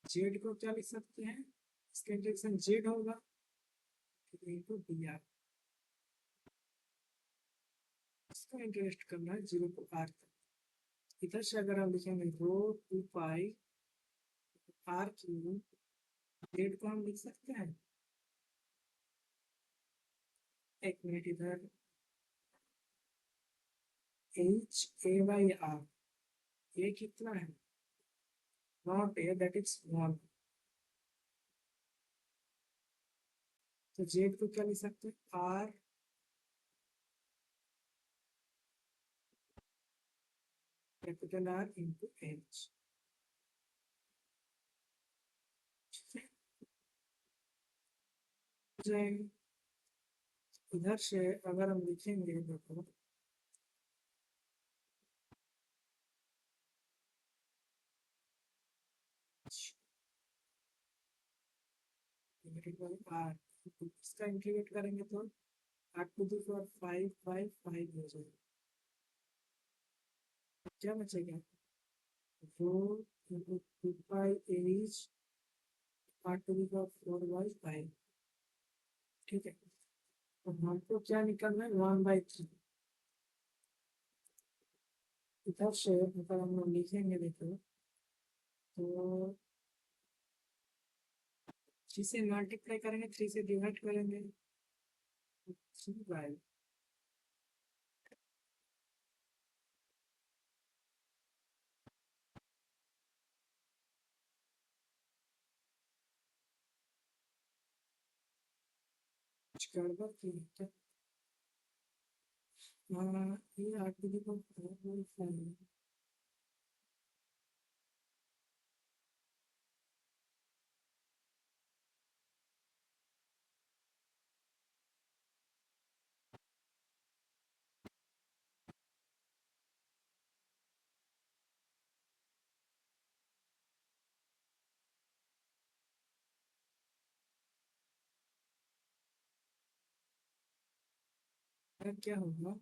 Speaker 1: जेड को क्या लिख सकते हैं, इसका इंटीग्रेशन जेड होगा इनटू डी आर। इसका इंटरेस्ट करना है 0 टू आर तक। इधर से अगर हम लिखेंगे रो 2 पाई आर क्यूब, जेड को हम लिख सकते हैं, एक मिनट, इधर एच ए बाई आर, ये कितना है, नॉट ए दैट इज 1। तो जेड को क्या लिख सकते हैं, are capital R into H. इधर से अगर हम लिखेंगे देखो आर, इसका इंटीग्रेट करेंगे तो 8 टू द पावर 5 5 5 हो जाएगा। क्या बचेगा, four into 2 pi h 8 to the power 4/5। ठीक है, तो हमको क्या निकलना है 1/3। इधर से मतलब हम लोग लिखेंगे देखो, तो 3 से मल्टीप्लाई करेंगे, 3 से डिवाइड करेंगे, 3/, कुछ गड़बड़ की है क्या, ये 8 टू द पावर 4/5। क्या होगा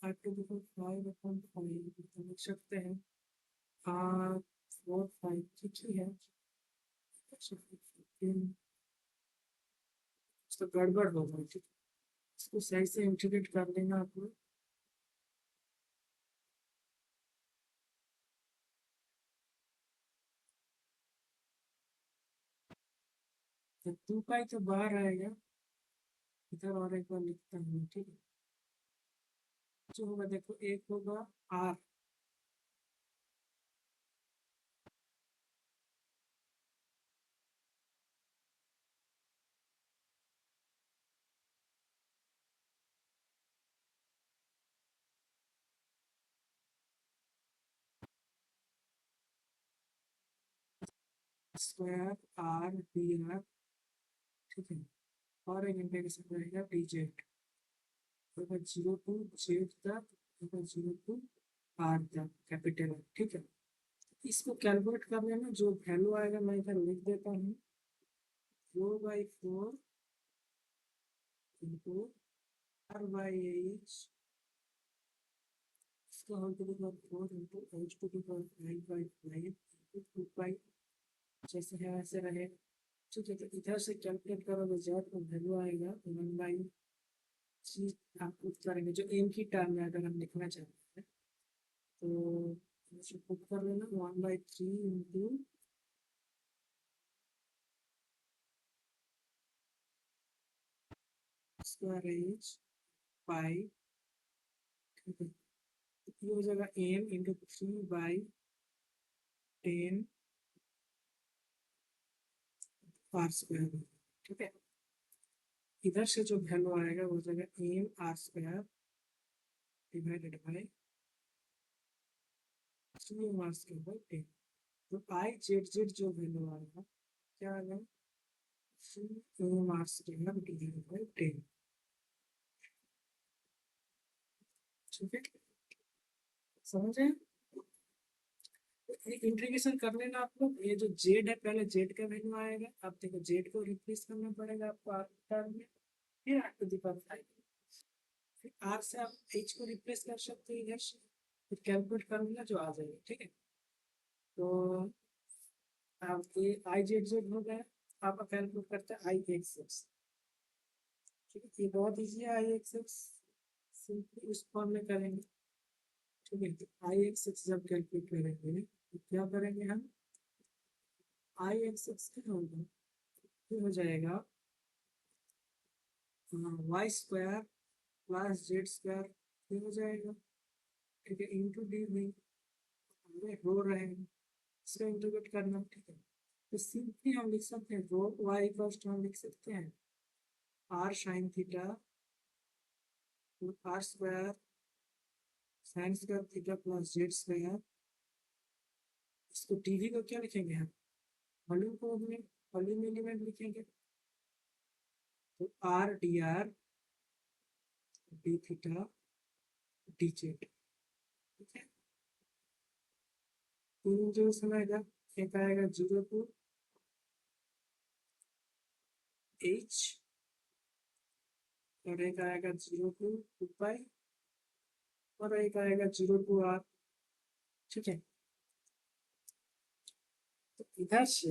Speaker 1: 8 टू द पावर 5/5 लिख सकते हैं, 4 5 ठीक ही है। तो गड़बड़ हो गई, ठीक है, इसको सही से इंटीग्रेट कर लेना आपको। 2 पाई तो बाहर आएगा, इधर और एक बार लिखता हूँ। ठीक है, जो होगा देखो, एक होगा r square r d r. ठीक है, और एक इंटीग्रेशन रहेगा डी जेड, होगा 0 टू जेड तक, होगा 0 टू आर तक कैपिटल। ठीक है, इसको कैलकुलेट कर लेना, जो वैल्यू आएगा मैं इधर लिख देता हूँ, 4/4 into r/h इसका whole to the power 4 into h to the power 5/5 into 2 pi जैसे है वैसे रहे। ठीक है, तो इधर से कैलकुलेट करोगे z तो वैल्यू आएगा 1/3 आप पुट करेंगे जो m की टर्म में अगर हम लिखना चाहते हैं तो इसे पुट कर लेना 1/3 into स्क्वायर एच पाई। ठीक है, तो ये हो जाएगा m into 3/10 r स्क्वायर। ठीक है, इधर से जो वैल्यू आएगा वो हो जाएगा m r square divided by 3m r square by 10। तो आई जेड जेड जो वैल्यू आएगा क्या आएगा 3m r square divided by 10। ठीक है, समझे? इंटीग्रेशन कर लेना आप लोग। ये जो जेड है पहले जेड का वैल्यू आएगा, अब देखो जेड को रिप्लेस करना पड़ेगा आपको आर टर्म में, फिर आर टू द पावर 5, फिर आर से आप एच को रिप्लेस कर सकते हो इधर से, फिर कैलकुलेट कर लेना जो आ जाएगा। ठीक है, तो अब ये आई जेड जेड हो गया, आपका कैलकुलेट करते हैं आई एक्स एक्स। ठीक है, ये बहुत ईजी है, आई एक्स एक्स सिंपली उस फॉर्म में करेंगे। ठीक है, तो आई एक्स एक्स जब कैलकुलेट करेंगे तो क्या करेंगे हम, आई एक्स एक्स क्या होगा, फिर हो जाएगा y square plus Z square, फिर हो जाएगा। ठीक है, इंटू डी में रो रहेगा, इसका इंटीग्रेट करना। ठीक है, तो सिंपली हम लिख सकते हैं रो वाई इक्वल्स टू हम लिख सकते हैं r sine theta r square sine square theta plus Z square. इसको टीवी को क्या लिखेंगे हम, वॉल्यूम को में वॉल्यूम एलिमेंट लिखेंगे, तो are d r d theta d Z. ठीक है, तीन जो समय आएगा, एक आएगा 0 टू एच और एक आएगा 0 टू 2 पाई और एक आएगा 0 टू आर। ठीक है, तो इधर से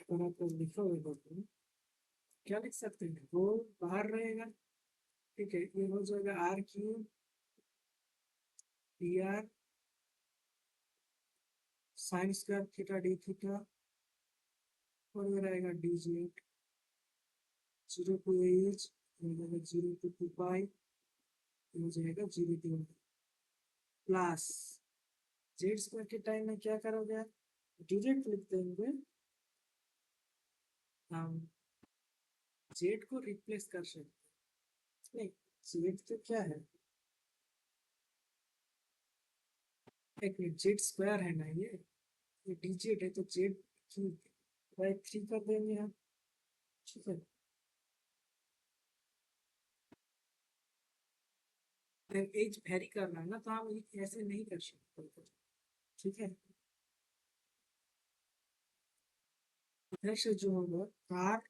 Speaker 1: अगर आप लिखोगे तो क्या लिख सकते हैं, वो बाहर रहेगा। ठीक है, ये हो जाएगा r cube d are sine square theta D theta और ये रहेगा d z 0 to h, 0 to 2 pi, हो जाएगा 0 टू प्लस जेड स्क्वायर के टाइम में क्या करोगे, डायरेक्ट लिख देंगे हम, जेड को रिप्लेस कर सकते हैं। नहीं, जेड तो क्या है, एक मिनट, जेड स्क्वायर है ना ये डी जेड है, तो जेड की बाई 3 कर देंगे हम। ठीक है, एज वेरी करना है ना, तो हम ऐसे नहीं कर सकते। ठीक है, इधर से जो होगा r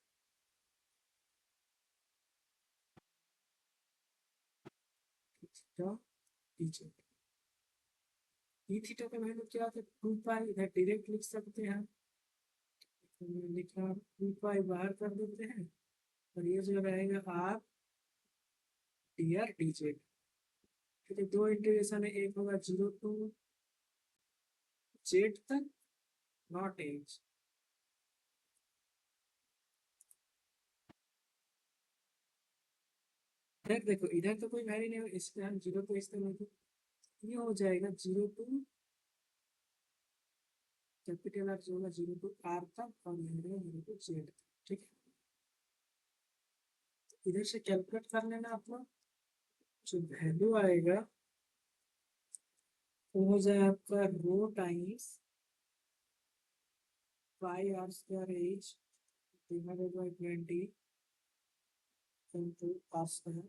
Speaker 1: theta d z, e theta का वैल्यू क्या है 2 पाई, इधर डायरेक्ट लिख सकते हैं। तो लिखा 2 पाई बाहर कर देते हैं और ये जो रहेगा are d r D Z. ठीक है, दो इंटीग्रेशन है, एक होगा 0 टू जेड तक नॉट एज। इधर देखो, इधर तो कोई वैल्यू नहीं हो, इसमें हम 0 तो इस तरह तो ये हो जाएगा 0 टू कैपिटल आर, जो होगा 0 टू आर तक और ये रहेगा 0 टू जेड। ठीक है, इधर से कैलकुलेट कर लेना आपको, जो वैल्यू आएगा वो हो जाए आपका rho times pi are square H divided by 20 into r square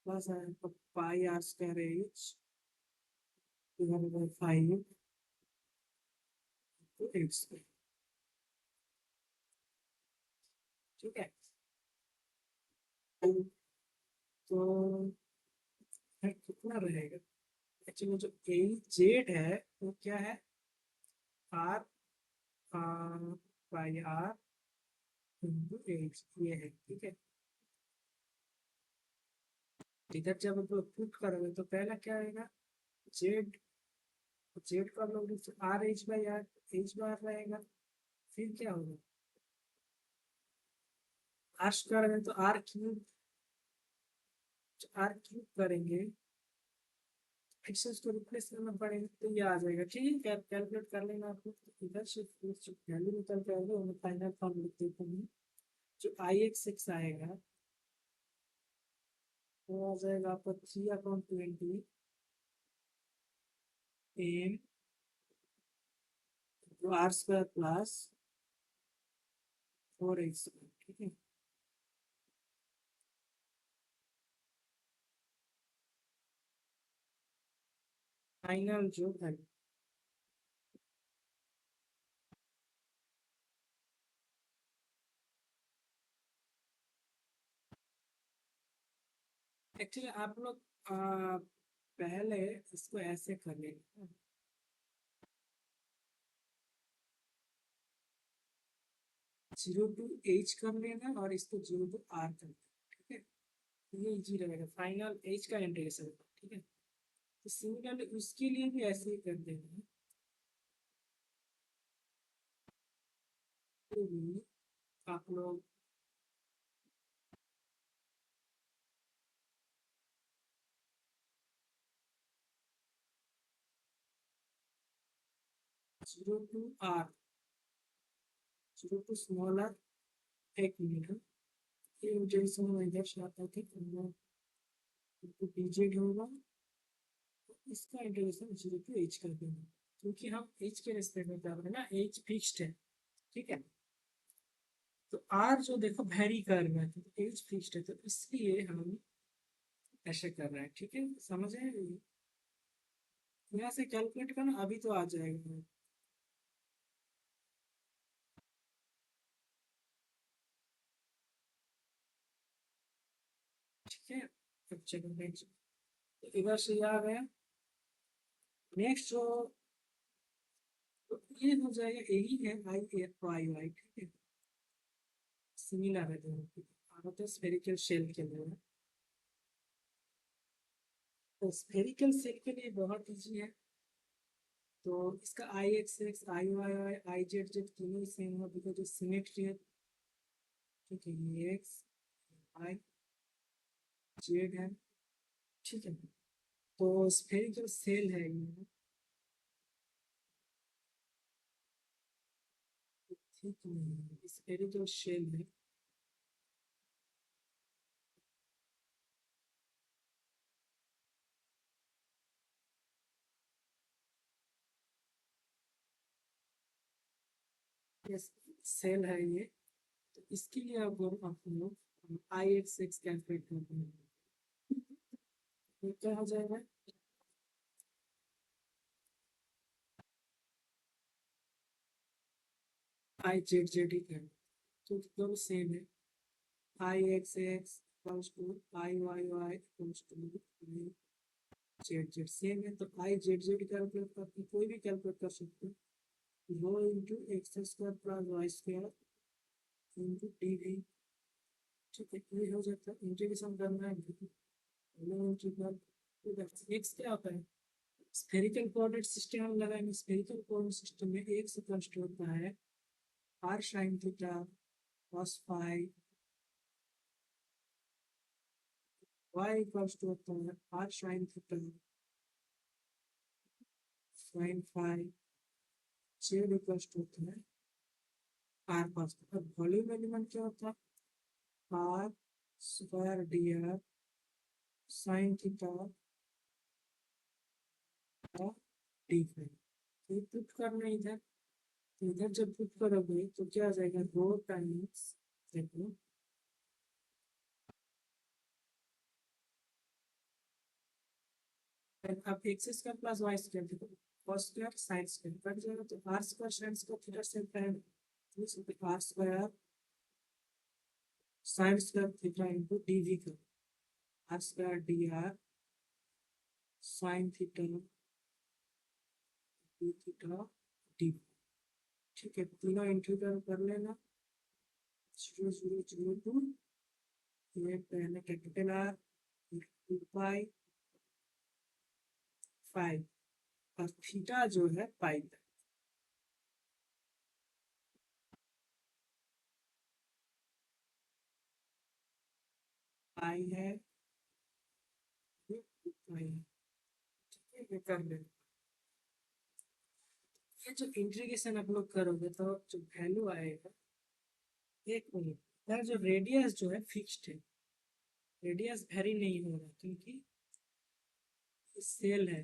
Speaker 1: plus आपका pi are square H divided by 5 into 8 square. ठीक है। तो फिर कितना रहेगा? एक्चुअली जो ए जेड है वो क्या है, r by r into h, ये है। ठीक है, इधर जब आप लोग पुट करोगे तो पहला क्या आएगा, जेड, जेड का log R H by R, H bar रहेगा। फिर क्या होगा, आर स्क्वायर है तो आर क्यूब करेंगे, फिर से उसको रिप्लेस करना पड़ेगा तो ये आ जाएगा। ठीक है, कैलकुलेट कर लेना आपको। तो इधर से जो वैल्यू निकल के आएगा वो फाइनल फॉर्म लिख देते हैं। जो आई एक्स एक्स आएगा वो आ जाएगा आपका 3/20 M r square plus 4x। ठीक है, फाइनल जो है एक्चुअली आप लोग पहले इसको ऐसे कर लेंगे, 0 to h कर लेना और इसको 0 to r कर लेना। ठीक है, तो ये इजी रहेगा, फाइनल h का इंटीग्रेशन। ठीक है, तो सिमिलरली उसके लिए भी ऐसे ही कर देंगे। तो भी आप लोग 0 to r, 0 to स्मॉलर, एक मिनट, ये इंटीग्रेशन में इधर से आता है तो dz होगा, इसका इंटीग्रेशन 0 to h कर देंगे, क्योंकि हम h के रेस्पेक्ट में कर रहे हैं ना, h फिक्स्ड है। ठीक है, तो r जो देखो वेरी कर रहा है तो h फिक्स्ड है, तो इसलिए हम ऐसे कर रहे हैं। ठीक है, समझ आए? यहाँ से कैलकुलेट करना अभी तो आ जाएगा। ठीक है, अब चलो नेक्स्ट, तो इधर से ये आ गया। नेक्स्ट जो, तो ये हो जाएगा, यही है आई ए वाई वाई। ठीक है, सिमिलर है दोनों की। और तो स्फेरिकल शेल के लिए, तो स्फेरिकल शेल के लिए बहुत इजी है। तो इसका I x X, I Y Y, I Z Z तीनों सेम है, बिकॉज सिमेट्री है। ठीक है, ये एक्स आई जेड है। ठीक है, तो स्फेरिकल सेल है ये। ठीक है, स्फेरिकल शेल है। ये सेल है ये। तो इसके लिए अब आप लोग आई एक्स एक्स कैलकुलेट करते हैं, तो क्या हो जाएगा, आई जेड जेड ही है, तो दोनों सेम है। I x X equals to I Y Y equals to I Z Z same है, तो आई जेड जेड कैलकुलेट करके कोई भी कैलकुलेट कर सकते हैं। Rho into x square plus Y square into D we. ठीक है, ये हो जाता है, इंटीग्रेशन करना है, रो इंटीग्रल एक्स क्या होता है, स्फेरिकल कोऑर्डिनेट सिस्टम हम लगाएंगे। स्फेरिकल कोऑर्डिनेट सिस्टम में एक से फर्स्ट होता है r sine theta cos phi, y equals to होता है r sine theta sine phi, z equals to होता है आर कॉस। अब वॉल्यूम एलिमेंट क्या होता है, r square D R sine theta d phi. ये पुट करना इधर, तो इधर जब पुट करोगे तो क्या आ जाएगा, रो टाइम्स, देखो अब X square plus Y square, देखो cos square sine square cut जाएगा, तो are square sine square theta से पहले R square sine square theta into D V करो, R square D R sine theta D theta D. ठीक है, तीनों integral कर लेना। 0 0 0 2 ये पहले कैपिटल आर 2 पाई 5 और थीटा जो है पाई तक। पाई है, ये 2 पाई है। ठीक है, ये कर लेना। ये जो इंटीग्रेशन आप लोग करोगे तो जो वैल्यू आएगा, एक मिनट, यार जो रेडियस जो है फिक्स्ड है, रेडियस वेरी नहीं हो रहा क्योंकि सेल है,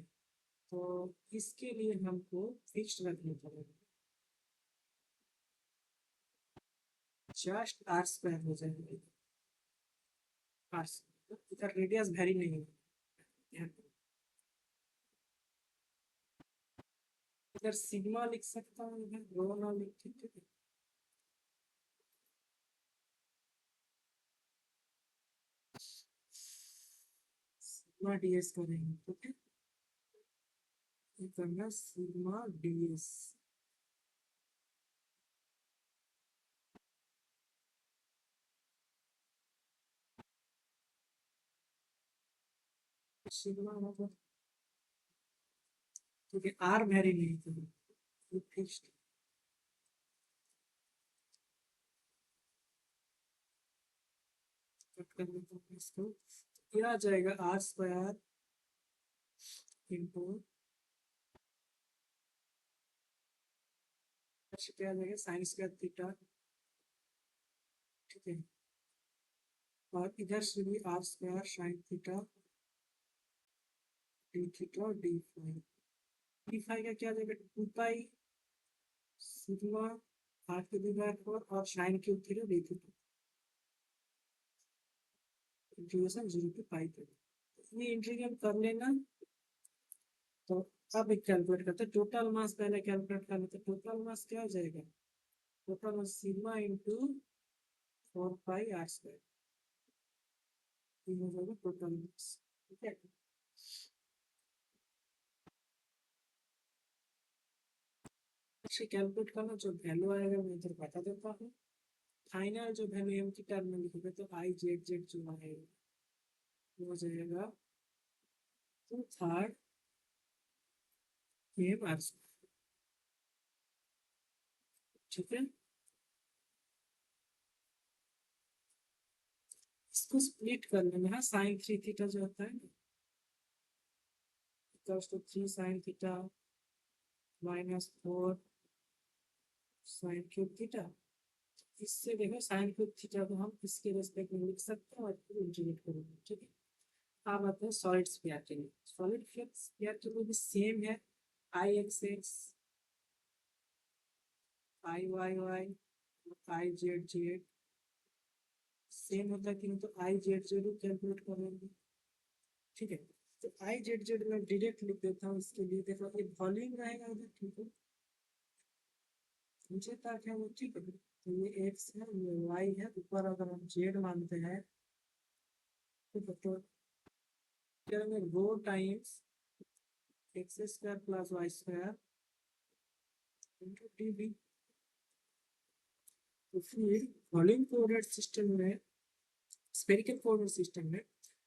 Speaker 1: तो इसके लिए हमको फिक्स्ड रखना पड़ेगा। जस्ट आर स्क्वायर हो जाएगा, आर स्क्वायर, इधर रेडियस वेरी नहीं होगा। इधर सिग्मा लिख सकता हूँ, इधर रो ना लिख के, ठीक है। सिग्मा डीएस करेंगे, ठीक है, ये करना सिग्मा डीएस। सिग्मा मतलब, ठीक है, आर वेरी नहीं करेंगे, ये फिक्स्ड। कट कर देता हूँ इसको, ये आ जाएगा आर स्क्वायर इंटू क्या आ जाएगा साइन स्क्वायर थीटा, ठीक है, और इधर से भी r square sine theta D theta और डी फाई का क्या आ जाएगा 2 पाई सिग्मा आर की डिवाइड 4 और sine cube theta D theta, integration 0 to pi तक। ये इंटीग्रेट कर लेना। तो अब एक कैलकुलेट करते हैं, टोटल मास पहले कैलकुलेट कर लेते हैं। टोटल मास क्या हो जाएगा, total mass sigma into 4 pi are square, ये हो जाएगा टोटल मास। ठीक है, अच्छे कैलकुलेट करना, जो वैल्यू आएगा मैं इधर बता देता हूँ। फाइनल जो वैल्यू एम की टर्म में लिखोगे तो आई जेड जेड जो आएगा वो हो जाएगा 2/3 एम आर स्क्वायर। ठीक है, इसको स्प्लिट कर लेना है, साइन 3 थीटा जो होता है ना, equals to 3 sine theta minus 4 sine cube theta. इससे देखो साइन क्यूब थीटा को हम इसके रेस्पेक्ट में लिख सकते हैं और फिर इंटीग्रेट करेंगे। ठीक है, अब आते हैं सॉलिड स्फीयर के लिए। सॉलिड स्फीयर के लिए भी सेम है, I x X I Y Y I Z Z same होता है कि नहीं, तो आई जेड जेड कैलकुलेट करेंगे। ठीक है, तो आई जेड जेड में डायरेक्ट लिख देता हूँ इसके लिए। देखो ये वॉल्यूम रहेगा इधर, ठीक है, नीचे तक है वो, ठीक है, तो ये एक्स है ये वाई है, ऊपर अगर हम जेड मानते हैं तो में rho times X square plus Y square into D B. तो फिर वॉल्यूम कोऑर्डिनेट सिस्टम में, स्फेरिकल कोऑर्डिनेट सिस्टम में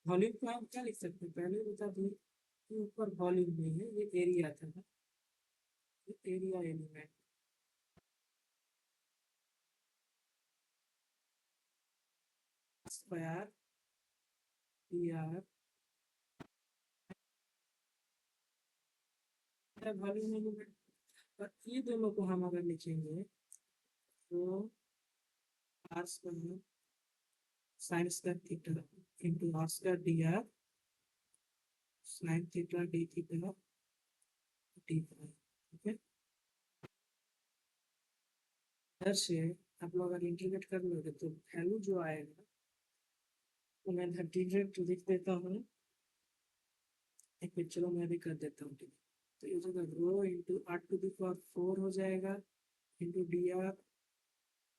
Speaker 1: वॉल्यूम को हम क्या लिख सकते हैं, पहले बता दिए कि ऊपर वॉल्यूम नहीं है, ये एरिया था, ये area element square p r volume element. और ये दोनों को हम अगर लिखेंगे तो are square sine square theta into r square D R sine theta D theta d phi. ठीक है, इधर से आप लोग अगर इंटीग्रेट कर लोगे तो वैल्यू जो आएगा तो मैं इधर डायरेक्ट लिख देता हूँ। एक मिनट, चलो मैं भी कर देता हूँ। ठीक है, तो ये जो rho into are to the power 4 हो जाएगा into D are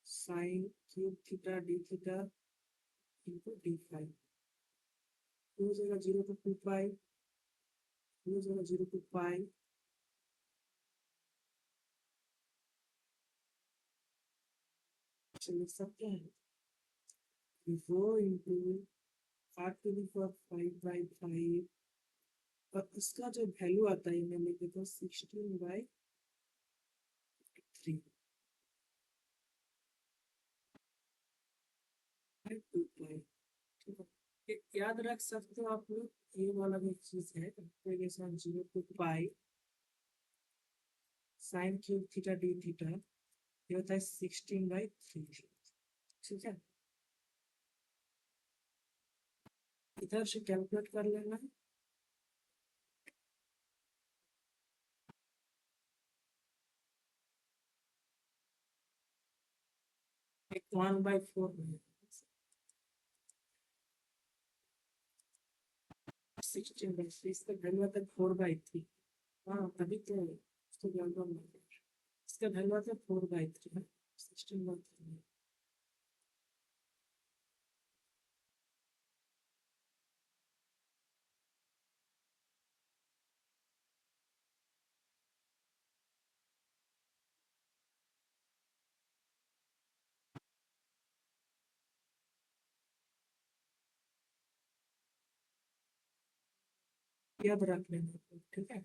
Speaker 1: sine cube theta D theta into d5 हो जाएगा 0 to 2 पाई, हो जाएगा 0 to पाई, लिख सकते हैं 4 into r to the power 5/5 और इसका जो वैल्यू आता है मैं लिख देता हूँ 16/3 2 पाई। ठीक है, याद रख सकते हो आप लोग ये वाला भी चीज है integration 0 to pi sine cube theta D theta ये होता है 16/3। ठीक है, इधर से कैलकुलेट कर लेना है। एक 1/4 में 16/3 इसका वैल्यू आता है 4/3। हाँ तभी तो इसको वैल्यू इसका वैल्यू आता है 4/3 16/3 याद रख लेना। ठीक है,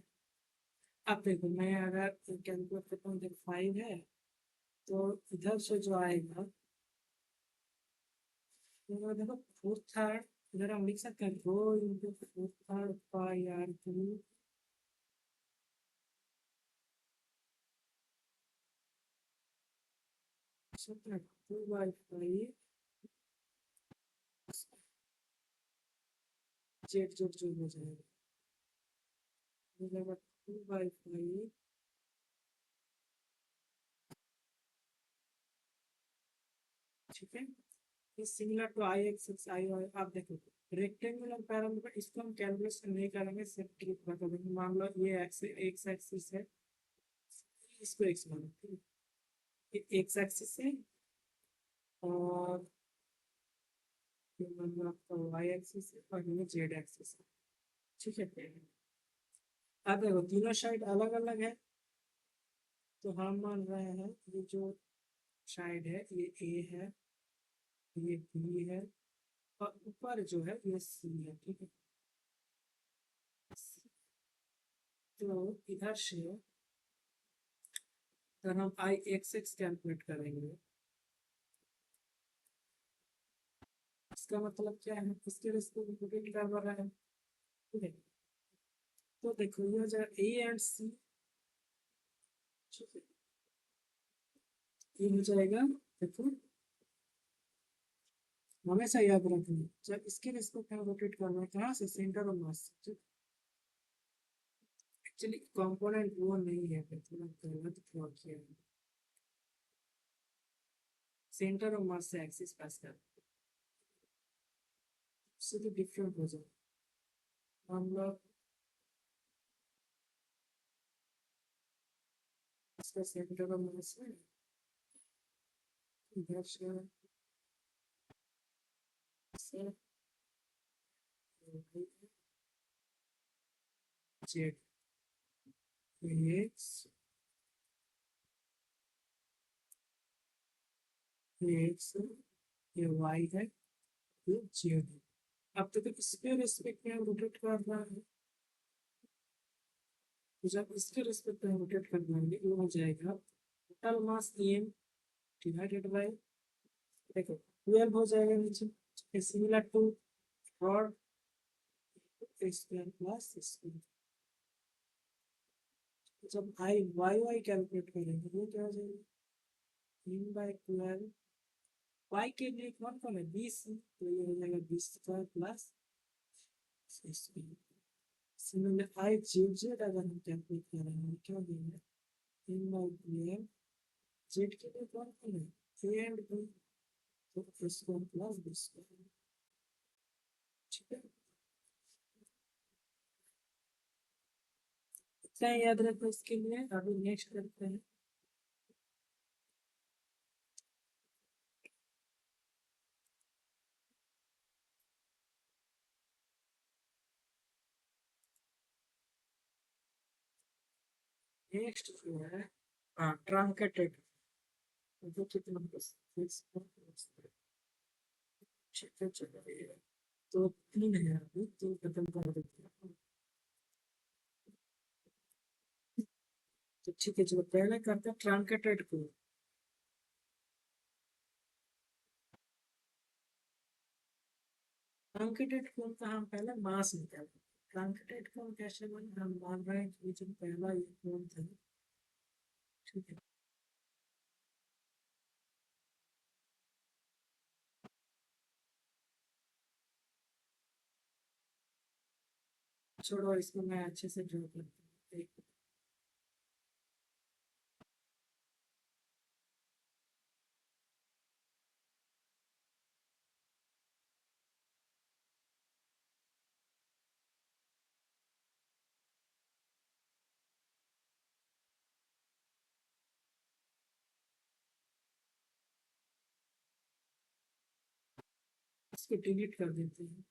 Speaker 1: अब देखो मैं अगर कैलकुलेट करता हूँ देखो 5 है तो इधर से जो आएगा तो देखो 4/3 इधर हम लिख सकते हैं 2 into 4/3 pi r cube 2/5 z z जो हो जाएगा 2/5 ठीक है। इस similar to I x I y आप देखो रेक्टेंगुलर पैरामीटर इसको हम कैलकुलेशन नहीं करेंगे सिर्फ ट्रिक बता देंगे। मान लो ये एक्स एक्सिस है इसको एक्स मानो ठीक है, ये एक्स एक्सिस है और ये मान लो आपका वाई एक्सिस है और ये जेड एक्सिस है। ठीक है, अब देखो तीनों साइड अलग अलग है तो हम मान रहे हैं ये जो साइड है ये ए है ये बी है और ऊपर जो है ये सी है। ठीक है, तो इधर से अगर हम आई एक्स एक्स कैलकुलेट करेंगे इसका मतलब क्या है इसके रिस्पेक्ट कर रहा है। ठीक है, तो देखो ये हो जाएगा ए एंड सी। ठीक है, ये हो जाएगा देखो हमेशा याद रखना जब इसके रिस्पेक्ट में रोटेट करना है कहाँ से सेंटर ऑफ मास से। एक्चुअली कंपोनेंट वो नहीं है फिर थोड़ा गलत ड्रॉ किया है सेंटर ऑफ मास से एक्सिस पास कर उससे तो डिफरेंट हो जाए। हम लोग इसका सेंटर ऑफ मास है इधर से जेड एक्स एक्स ये वाई है ये जेड है। अब तो इसके रिस्पेक्ट में रोटेट कर रहा है तो जब इसके रिस्पेक्ट में रोटेट कर देंगे ये हो जाएगा total mass m divided by देखो 12 हो जाएगा नीचे similar to rod square plus square. जब आई वाई वाई कैलकुलेट करेंगे ये क्या हो जाएगा एम बाय 12 वाई के लिए कौन कौन है 20 तो ये हो जाएगा 20 square plus square. Similar I Z Z अगर हम कैलकुलेट करेंगे क्या देंगे एम बाय 12 जेड के लिए कौन कौन है ए एंड बी तो स्क्वायर प्लस बी स्क्वायर। ठीक है, इतना याद रखो इसके लिए अभी नेक्स्ट करते हैं। नेक्स्ट जो है ट्रंकेटेड, जो कितना ठीक है चलिए। तो 3 है अभी, तो खत्म कर देते हैं। तो ठीक है चलो पहले करते हैं ट्रंकेटेड को। ट्रंकेटेड कोण का हम पहले मास निकालेंगे। ट्रंकेटेड कोण कैसे बने, हम मान रहे हैं कि जो पहला ये कोण था, ठीक है, छोड़ो इसको मैं अच्छे से ड्रॉ करता हूँ। इसको डिलीट कर देते हैं।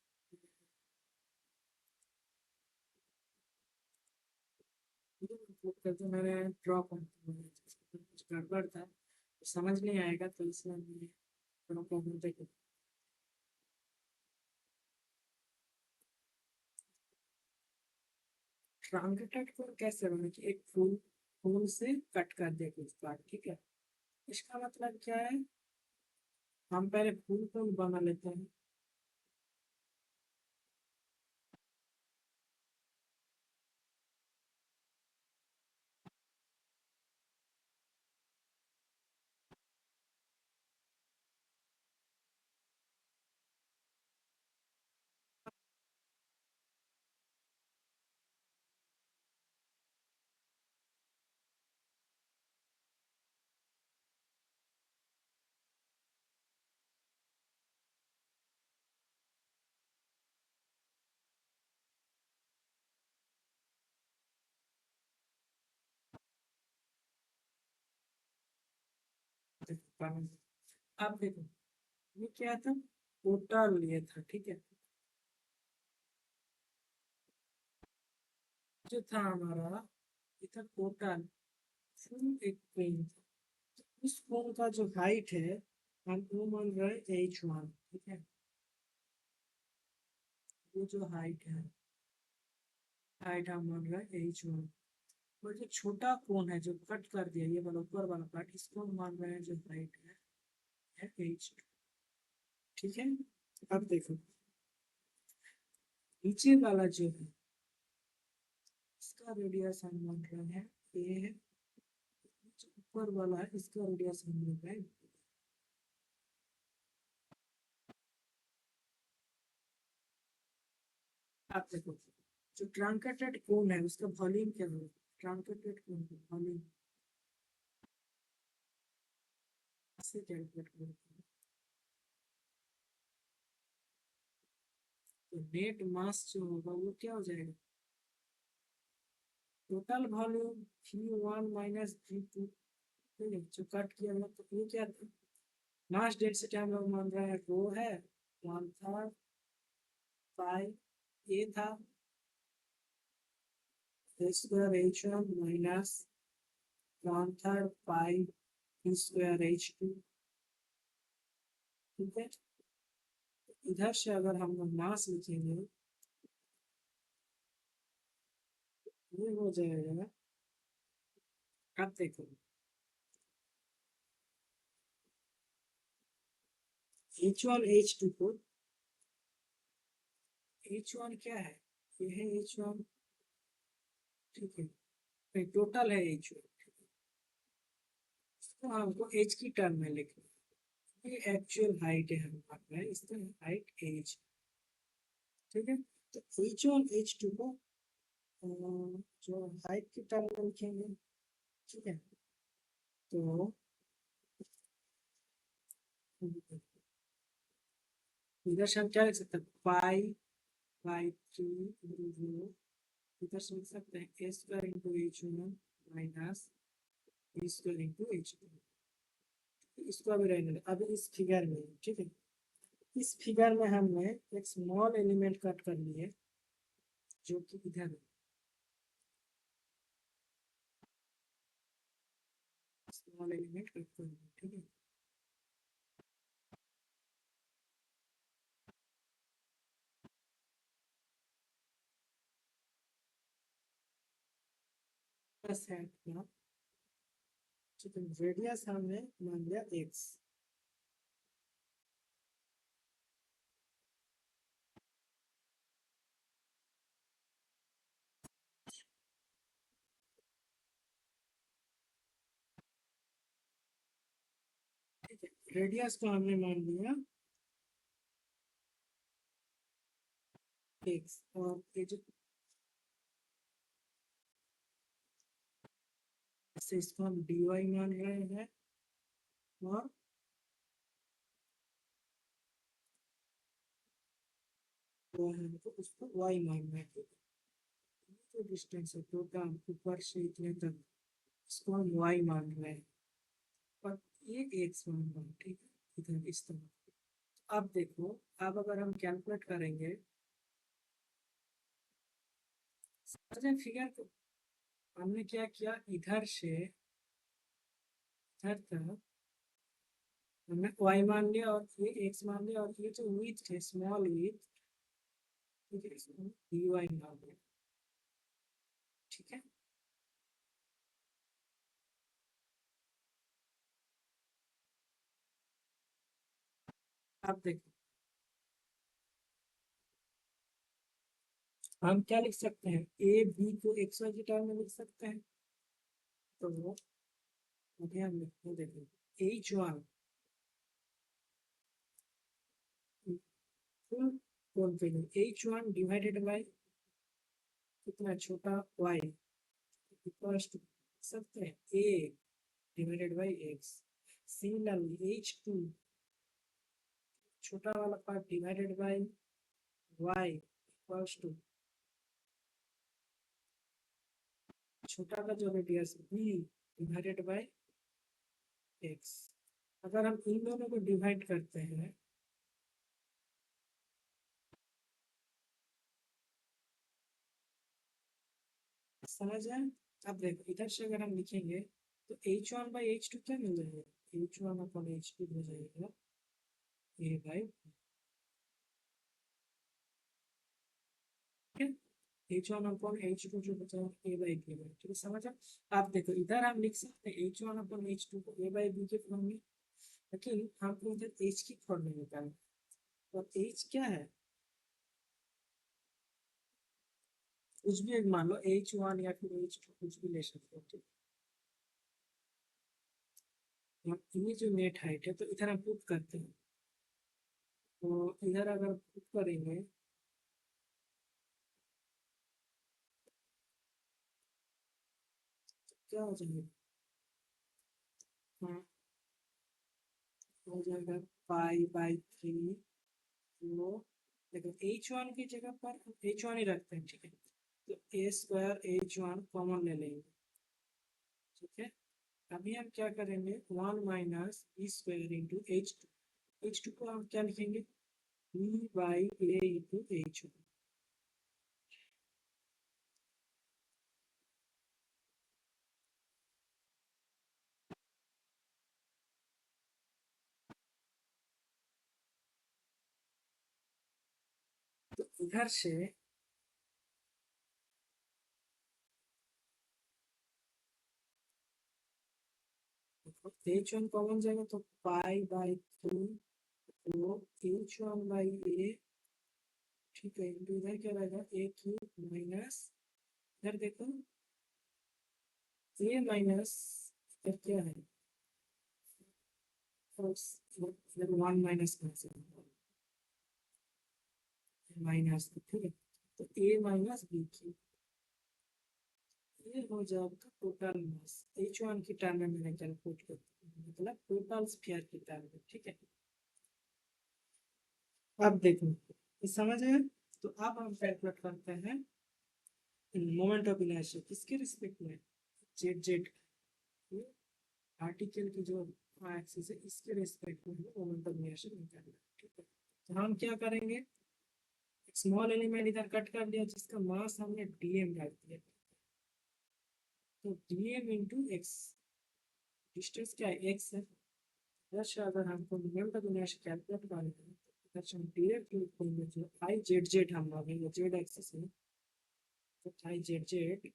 Speaker 1: करते मैंने ड्रॉ करता हूँ, कुछ गड़बड़ था तो समझ नहीं आएगा, तो इसलिए मैंने ड्रॉ कर देते। ट्रांकेटेड को कैसे बने कि एक फूल, फूल से कट कर दे कुछ पार्ट, ठीक है। इसका मतलब क्या है, हम पहले फूल को बना लेते हैं। अब देखो ये क्या था, टोटल ये था, ठीक है। जो था हमारा, ये था टोटल, फुल एक प्लेन था। इस कोन का जो हाइट है, हम वो मान रहे हैं H1, ठीक है। वो जो हाइट है, हाइट हम मान रहे हैं H1। और जो छोटा कोन है जो कट कर दिया, ये वाला ऊपर वाला पार्ट, इसको हम मान रहे हैं जो हाइट है H2, ठीक है। अब देखो नीचे वाला जो है, इसका रेडियस हम मान रहे हैं A है। जो ऊपर वाला है इसका रेडियस हम मान रहे हैं। आप देखो जो ट्रांकेटेड कोन है उसका वॉल्यूम क्या होगा, ट्रांकेटेड कोन का वॉल्यूम से कैलकुलेट करते हैं। तो नेट मास जो होगा वो क्या हो जाएगा, total volume V1 minus V2, ठीक है, जो कट किया गया। तो ये क्या था, मास डेंसिटी हम लोग मान रहे हैं रो है, 1/3 पाई ए था, square H1 minus 1/3 pi square H2, ठीक है। इधर से अगर हम लोग मास लिखेंगे, ये हो जाएगा। अब देखो H1 H2 को, H1 क्या है, ये है H1, ठीक है, टोटल है H1, इसको हमको H की टर्म में लिखना है। ये एक्चुअल हाइट है, हम मान रहे हैं इसका हाइट H, ठीक है। तो H1 H2 को जो हाइट की टर्म में लिखेंगे, ठीक है। तो इधर से हम क्या लिख सकते हैं, पाई/3 इधर से लिख सकते हैं A² × H1 minus B² × H2। इसको अभी रहने दे, अभी इस फिगर में, ठीक है, इस फिगर में हमने एक स्मॉल एलिमेंट कट कर लिए जो कि इधर है। स्मॉल एलिमेंट कट कर दो, ठीक है। प्लस है अपना, ठीक है, रेडियस हमने मान लिया एक्स। ठीक है, रेडियस को हमने मान लिया एक्स, और ये जो से इसको हम dy मान रहे हैं, और वो है तो उसको y मान रहे हैं। जो डिस्टेंस है टोटल ऊपर से इतने तक, इसको हम y मान रहे हैं, और ये x मान रहे हैं, ठीक है, इधर इस तरह। अब देखो, अब अगर हम कैलकुलेट करेंगे फिगर को, हमने क्या किया, इधर से इधर तक हमने y मान लिया और ये x मान लिया, और ये जो विड्थ है स्मॉल विड्थ, ठीक है, इसको dy मान लिया, ठीक है। अब देखो, हम क्या लिख सकते हैं, ए बी को एक्स वाई की टर्म में लिख सकते हैं। तो अभी हम लिखते हैं, देखो एच वन फुल कौन पे एच वन डिवाइडेड बाई कितना छोटा वाई इक्वल्स टू सकते हैं A divided by X. Similarly H two छोटा वाला part divided by Y equals to छोटा का जो radius B divided by X. अगर हम इन दोनों को डिवाइड करते हैं, समझ आए। अब देखो इधर से अगर हम लिखेंगे तो H one by H two क्या मिल जाएगा, H one upon H two हो जाएगा A by, H one upon H two जो बचा ए बाई बी, ठीक है, समझ आए। आप देखो इधर हम लिख सकते हैं H one upon H two को ए बाई बी के फॉर्म में, लेकिन हमको इधर एच की फॉर्म में निकालना, और एच क्या है, कुछ भी एक मान लो एच वन या फिर एच टू कुछ भी ले सकते हो, ठीक है। ये जो नेट हाइट है तो इधर हम पुट करते हैं, तो इधर अगर पुट करेंगे तो क्या हो जाएगा, हाँ, हो जाएगा पाई बाई थ्री, वो देखो एच वन की जगह पर एच वन ही रखते हैं, ठीक है, तो a square h one common ले लेंगे, ठीक है। अभी हम क्या करेंगे, one minus b square into h two को हम क्या लिखेंगे, b by a into h one. तो इधर से एच वन कॉमन जाएगा तो पाई बाई थ्री, तो एच वन बाई ए, ठीक है, इंटू इधर क्या रहेगा ए क्यूब माइनस, इधर देखो ए माइनस इधर क्या है, इधर वन माइनस माइनस, ठीक है, तो ए माइनस बी क्यूब, ये हो जाएगा टोटल मास एच वन की टर्म में मैंने कैलकुलेट कर, मतलब टोटल स्फीयर की टर्म में, ठीक है। अब देखो ये समझ आया। तो अब हम कैलकुलेट करते हैं मोमेंट ऑफ इनर्शिया किसके रिस्पेक्ट में, जेड जेड आर्टिकल की जो एक्सिस है इसके रिस्पेक्ट में मोमेंट ऑफ इनर्शिया निकालना है, ठीक है। तो हम क्या करेंगे, स्मॉल एलिमेंट इधर कट कर दिया जिसका मास हमने डीएम रख दिया, तो डीएम इंटू एक्स, डिस्टेंस क्या है, एक्स है। इधर से अगर हमको मोमेंट ऑफ इनर्शिया कैलकुलेट करना है तो इधर से हम डायरेक्ट लिखेंगे जो आई जेड जेड हम मानेंगे जेड एक्सिस में, तो आई जेड जेड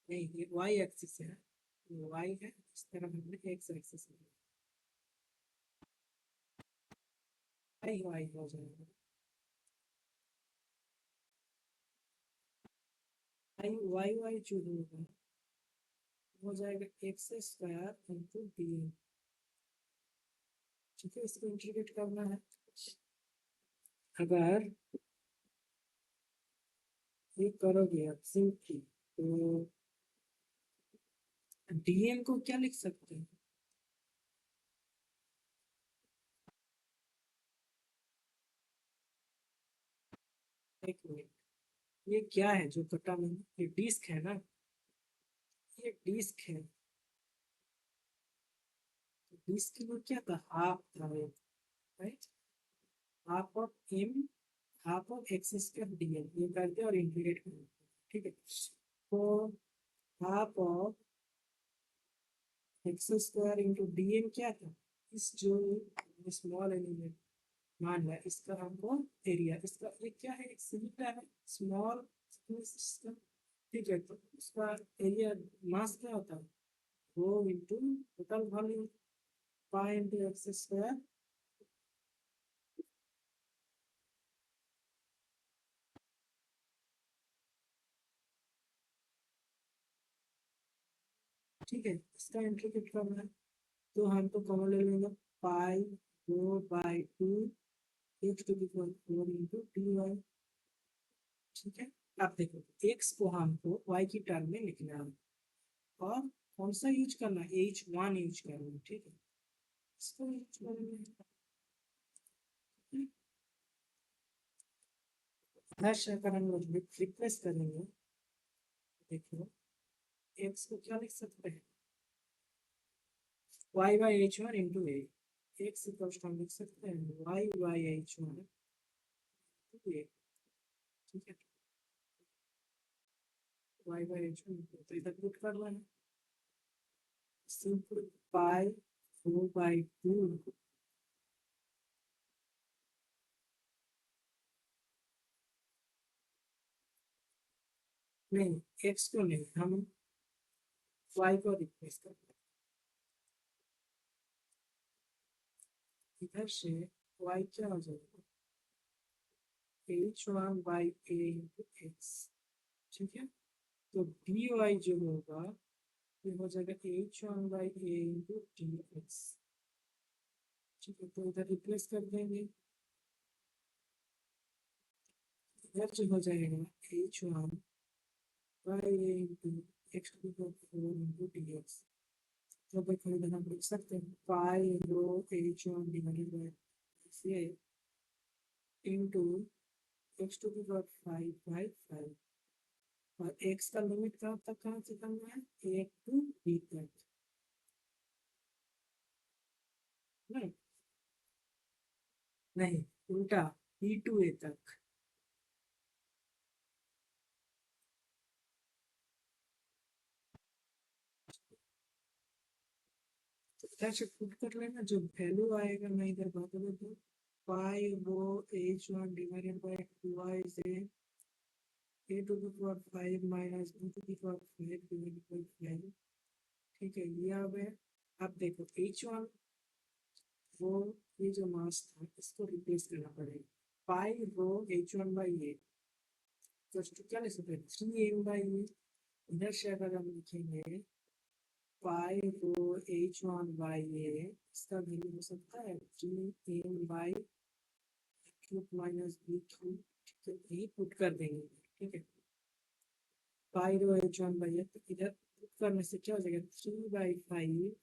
Speaker 1: नहीं, ये वाई एक्सिस है, वाई है, इस तरफ हमने एक्स एक्सिस में आई वाई हो जाएगा, आई वाई वाई जो होगा हो जाएगा एक्स स्क्वायर इंटू डी। ठीक है, इसको इंटीग्रेट करना है। अगर ये करोगे आप सिंपली तो डीएम को क्या लिख सकते हैं, एक मिनट, ये क्या है जो कटा मैंने, ये डिस्क है ना, ये डिस्क है, तो डिस्क की वो क्या था, हाफ था, right, half of m, half of x square dm, ये करते और इंटीग्रेट करते, ठीक है। तो half of x square into dm क्या था, इस जो स्मॉल एलिमेंट मान है इसका हमको एरिया, इसका ये क्या है, एक सिलेंडर है स्मॉल सिस्टम, ठीक है, तो उसका एरिया मास क्या होता है, वो into total volume pi into x square, ठीक है, इसका इंटीग्रेट करना है तो हम तो कॉमन ले लेंगे pi 4/2 x to the power 4 into d y, ठीक है। अब देखो एक्स को हमको वाई की टर्म में लिखना है और कौन सा यूज करना है, H1 यूज करना है, ठीक है, इसको यूज करेंगे, हैश अगर हम लोग रिप्लेस करेंगे, देखो एक्स को क्या लिख सकते हैं, Y by H one into A, X equals हम लिख सकते हैं Y by H one into A, ठीक है, वाई बाई एच वन, तो इधर पुट करना है सिंपल पाई 4/2, नहीं एक्स को नहीं, हम वाई को रिप्लेस करते हैं, इधर से वाई क्या हो जाएगा, H1 by a into x, ठीक है, तो डी वाई जो होगा ये हो जाएगा H1 by a into D x, ठीक है, तो इधर रिप्लेस कर देंगे, इधर जो हो जाएगा H1 by a into x to the power 4 into D x, तो देखो इधर हम लिख सकते हैं pi rho H1 divided by से into x to the power 5/5, और एक्स का लिमिट कहाँ तक, कहाँ से करना है, ए टू बी तक, नहीं नहीं उल्टा, बी टू ए तक, तो ऐसे पुट कर लेना, जो वैल्यू आएगा मैं इधर बता देता हूँ, पाई रो H1 डिवाइडेड बाई 2 से A to the power 5 minus B to the power 5 divided by 5, ठीक है, ये आ गया। अब देखो H1 वो ये जो मास था इसको रिप्लेस करना पड़ेगा, पाई रो H1 बाई ए, तो क्या लिख सकते हैं 3m बाई ए, इधर से अगर हम लिखेंगे पाई रो H1 बाई ए, इसका वैल्यू हो सकता है 3m by cube minus b cube, ठीक है, यही पुट कर देंगे, ठीक है, पाई रो H1 बाई ए, तो इधर पुट करने से क्या हो जाएगा 3/5,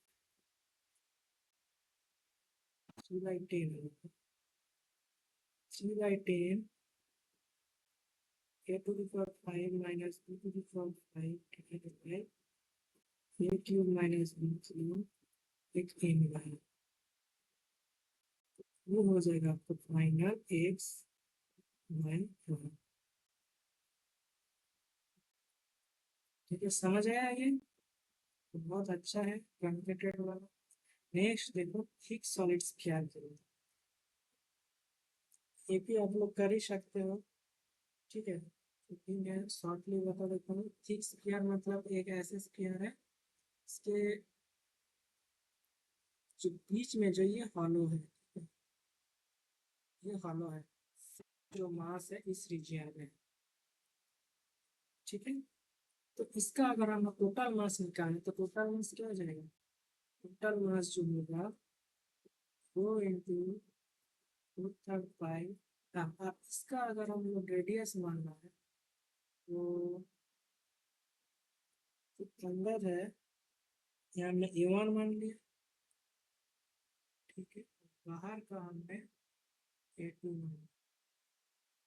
Speaker 1: 3/10, 3/10 a to the power 5 minus b to the power 5 divided by a cube minus b cube एक n बाई, वो हो जाएगा आपको फाइनल एक्स बाई 1, ठीक है, समझ आया ये। तो बहुत अच्छा है ट्रंकेटेड वाला। नेक्स्ट देखो थिक सॉलिड स्फीयर के लिए, ये भी आप लोग कर ही सकते हो, ठीक है। क्योंकि मैं शॉर्टली बता देता हूँ, थिक स्फीयर मतलब एक ऐसे स्फीयर है इसके जो बीच में जो ये हॉलो है, ये हॉलो है, जो मास है इस रीजियन में, ठीक है। तो इसका अगर हम टोटल मास निकालें तो टोटल मास क्या हो जाएगा, टोटल मास जो होगा वो इंटू 235। अब इसका अगर हम लोग रेडियस मानना है तो अंदर है, यहाँ हमने A1 मान लिया, ठीक है। बाहर का हमने A2 मान लिया,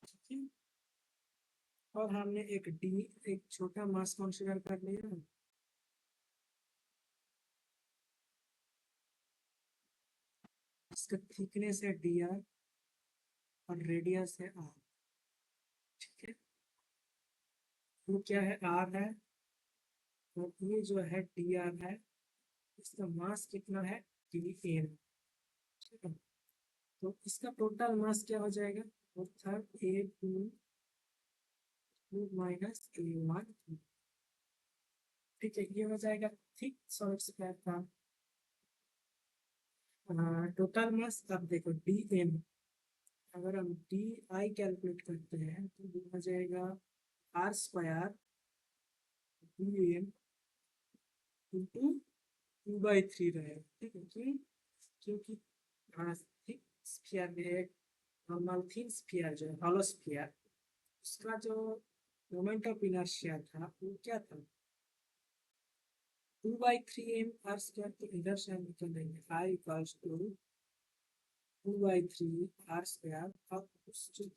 Speaker 1: ठीक है। और हमने एक छोटा मास कंसीडर कर लिया, इसका थिकनेस है dr और रेडियस है r, ठीक है। वो क्या है, r है, और ये जो है dr है, इसका मास कितना है, dm, ठीक है। तो इसका टोटल मास क्या हो जाएगा, अर्थात A2 माइनस A1, ठीक है। ये हो जाएगा थिक सॉलिड स्फीयर का टोटल मास। अब देखो dm, अगर हम di कैलकुलेट करते हैं तो ये हो जाएगा r स्क्वायर dm इंटू 2/3 रहेगा, ठीक है। क्यों, क्योंकि थिक स्फीयर में एक नॉर्मल थिन स्फीयर जो है हॉलो स्फीयर, उसका जो मोमेंट ऑफ इनर्शिया था वो क्या था, 2/3 आर स्क्वायर। तो इधर से हम निकल देंगे I equals to 2/3 R square. अब उस जो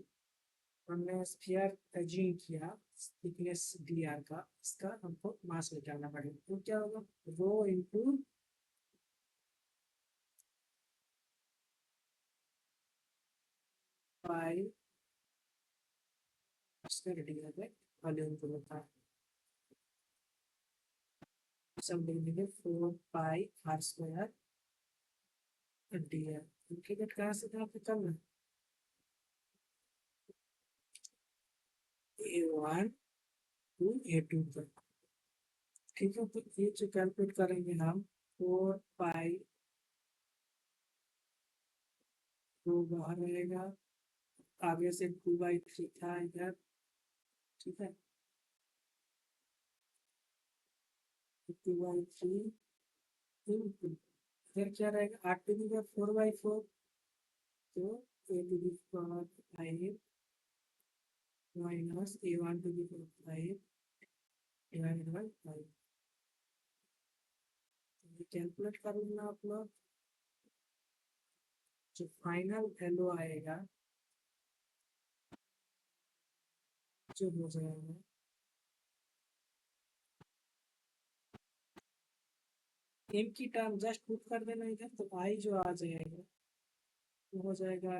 Speaker 1: हमने स्फीयर एज्यूम किया थिकनेस डी आर का, इसका हमको मास निकालना पड़ेगा, तो क्या होगा, rho into pi square D R by volume को होता है, सब लिख देंगे 4 pi are square D R. Integrate कहाँ से प्राप्त करना, A1 टू A2 तक, ठीक है। तो ये जो कैलकुलेट करेंगे हम, 4 पाई, तो बाहर रहेगा, आगे से 2/3 था इधर, ठीक है। 2/3 इधर क्या रहेगा, 8 टू दी पावर 4/4, तो A to the power 5 minus A1 to the power 5 divided by 5। ये कैलकुलेट कर लेना आप लोग, जो फाइनल वैल्यू आएगा जो हो जाएगा एम की टर्म जस्ट पुट कर देना इधर, तो आई जो आ जाएगा वो हो जाएगा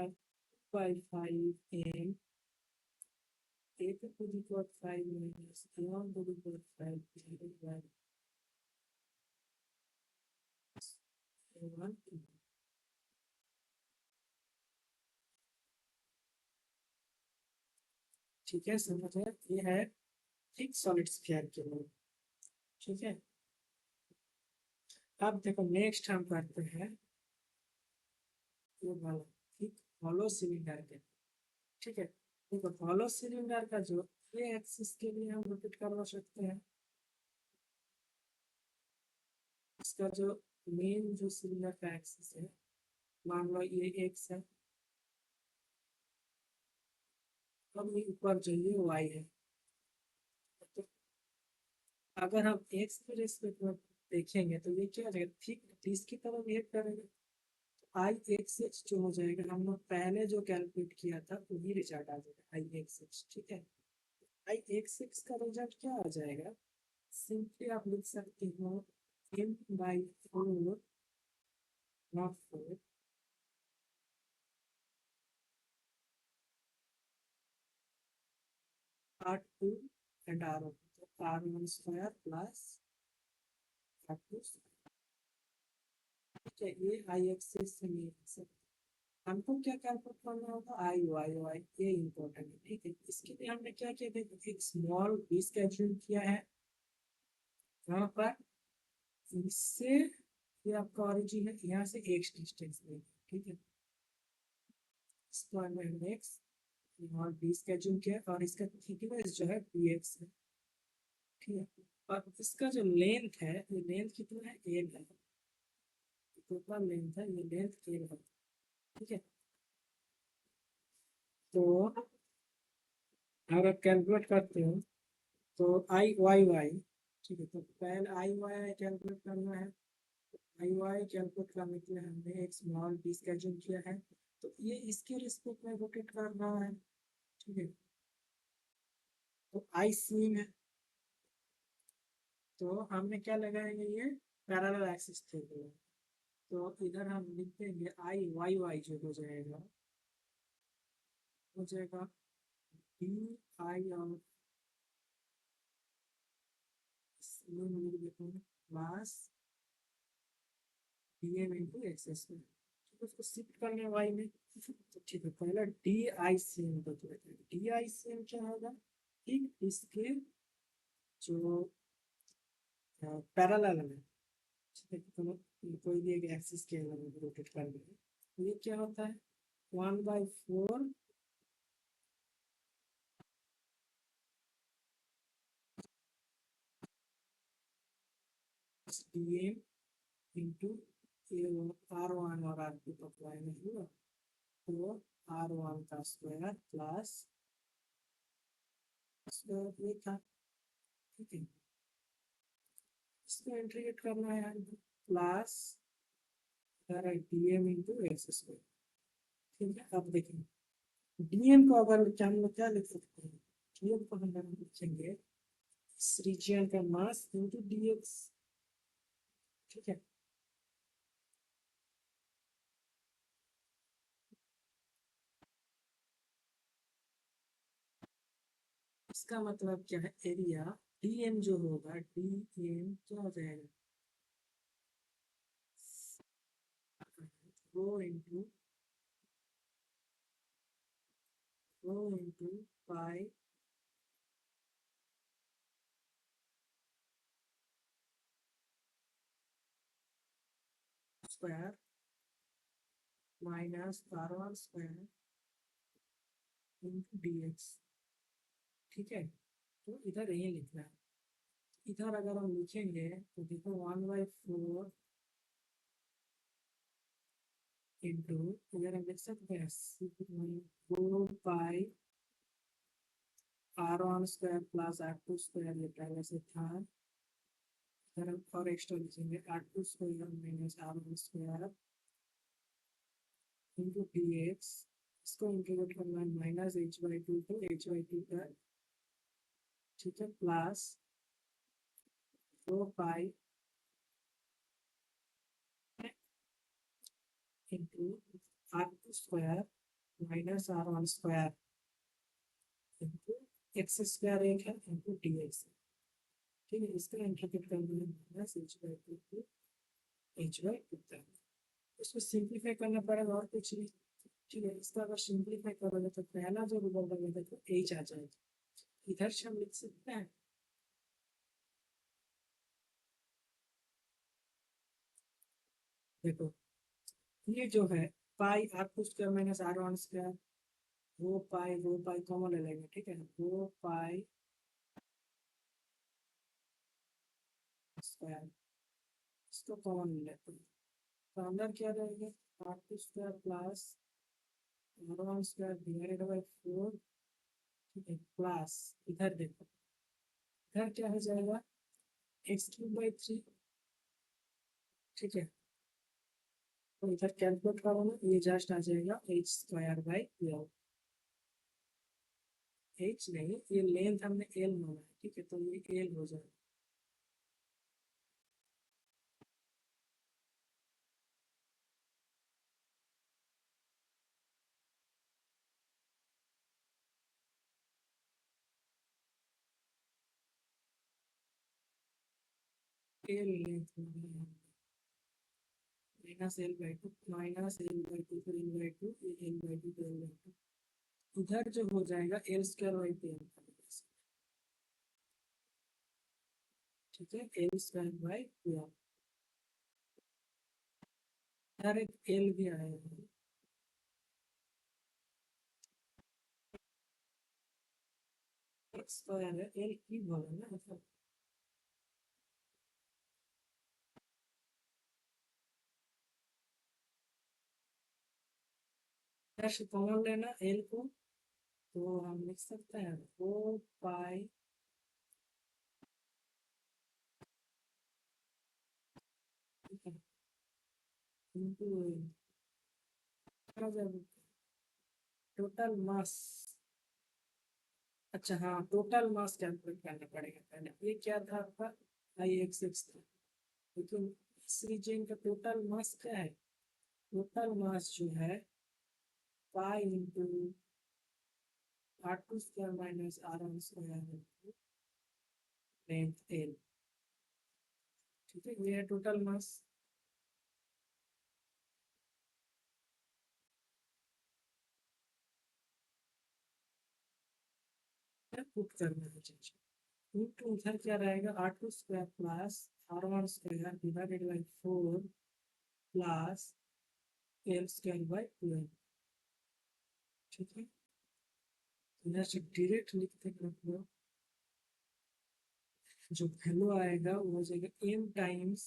Speaker 1: 2/5 m A to the power 5 minus A1 to the power 5 divided by A1, ठीक है। समझ है, ये है थिक सॉलिड स्फीयर के लिए, ठीक है। अब देखो नेक्स्ट हम करते हैं ये वाला थिक हॉलो सिलेंडर के, ठीक है। देखो हॉलो सिलेंडर का जो ये एक्सिस के लिए हम रोटेट करवा सकते हैं, इसका जो मेन जो सिलेंडर का एक्सिस है, मान लो ये एक्स है, अब ये ऊपर जो ये वाई है, तो अगर हम एक्स के रेस्पेक्ट में देखेंगे तो ये क्या हो जाएगा, ठीक इसकी तरह बिहेव करेगा। आई एक्स एच जो हो जाएगा, हम लोग पहले जो कैलकुलेट किया था वही रिजल्ट आ जाएगा आई एक्स एच, ठीक है। आई एक्स एक्स का रिजल्ट क्या आ जाएगा, सिंपली आप लिख सकते हो m/4, not 4, R2 and R1, तो R1 स्क्वायर प्लस ठीक है, ये आई एक्सिस से नहीं है सर। हमको क्या कैलकुलेट करना होगा, आई वाई वाई, ये इम्पोर्टेंट है। ठीक है, इसके लिए हमने क्या किया, देखो एक स्मॉल बी स्केड्यूल किया है यहाँ पर, इससे ये आपका ओरिजिन है, यहाँ से एक डिस्टेंस में। ठीक है, इसको हमने एक्स स्मॉल बी स्केड्यूल किया और इसका थिकनेस जो है बी एक्स है। ठीक है, और इसका जो लेंथ है, ये लेंथ कितना है, एल है। कितना लेंथ है, ये लेंथ एल है। ठीक है, तो अगर कैलकुलेट करते हो तो आई वाई वाई, ठीक है, तो पहले आई वाई कैलकुलेट करना है। आई वाई कैलकुलेट करने के लिए हमने एक स्मॉल बी स्केड्यूल किया है, तो ये इसके रिस्पेक्ट में रोटेट कर रहा है। ठीक है, तो आई सीन है, तो हमने क्या लगाएंगे, ये पैरेलल एक्सिस थे, तो इधर हम लिख देंगे आई वाई वाई, जो हो जाएगा डी आई और plus d m into x square. उसको शिफ्ट करने वाई में, तो ठीक है, पहले डी आई सी एम को डी आई सी एम क्या होगा, ठीक इसके जो पैरेलल में, ठीक है, तो कोई भी एक एक्सिस के रोटेट कर देंगे, तो ये क्या होता है, 1/4 d m into r one और आर टू को अप्लाई नहीं हुआ, तो आर वन का स्क्वायर प्लस स्क्वायर ये था। ठीक है, इसको इंटीग्रेट करना है यार, plus dm into x square. ठीक है, अब देखिए डीएम को अगर हम लोग क्या लिख सकते हैं, डीएम को हम लोग लिखेंगे इस रीजन का मास इंटू डीएक्स। ठीक है, इसका मतलब क्या है, एरिया डीएम जो होगा, डीएम क्या हो जाएगा, rho into pi square minus are one square into DX. ठीक है, तो इधर ये लिखना है, इधर अगर हम लिखेंगे तो देखो 1/4 इंटू, इधर हम लिख सकते हैं 4 pi R one square plus R two square, ये पहले से था, इधर हम और एक्स्ट्रा लिखेंगे R two square minus are one square into D X. इसको इंटीग्रेट करना है माइनस h/2 को h/2 का। ठीक है, plus 4 pi into are two square minus are one square into x square एक है इंटू डी एक्स। ठीक है, इसका इंटीग्रेट करना है माइनस h/2 को h/2 तक, इसको सिंप्लीफाई करना पड़ेगा और कुछ नहीं। ठीक है, इसका अगर सिंप्लीफाई करोगे तो पहला जो रूल लगेगा तो h आ जाएगा, इधर से हम लिख सकते हैं, देखो ये जो है pi R two square minus are one square, rho pi common ले लेंगे। ठीक है, रो पाई स्क्वायर, इसको कॉमन ले लेते हैं, तो अंदर क्या रहेगा, r two square plus r one square divided by 4। ठीक है, प्लस इधर देखो, इधर क्या हो जाएगा, x³ बाई 3। ठीक है, तो इधर कैलकुलेट करो ना, ये जस्ट आ जाएगा h² बाई 12। h नहीं, ये लेंथ हमने l माना है। ठीक है, तो ये l हो जाएगा। L length minus L by two minus L by two फिर L by two L by two L by two इधर जो हो जाएगा L square by two L, ठीक है, L square by two L, हर एक एल भी आएगा, स्क्वायर है एल क्यूब होगा ना, मतलब से कॉमन लेना एल को, तो हम लिख सकते हैं 4 पाई इंटू टोटल मास। अच्छा हाँ, टोटल मास कैलकुलेट करना पड़ेगा पहले, ये क्या था आपका आई एक्स एक्स था, लेकिन इस रीजन का टोटल मास क्या है, टोटल मास जो है pi into are two square minus are one square length l, ठीक है, ये है टोटल मास। पुट करना है चीज, इंटू उधर क्या रहेगा r two square plus r one square divided by 4 plus l square by 12, ठीक है, इधर से डायरेक्ट लिखते हैं मतलब जो वैल्यू आएगा वो हो जाएगा m times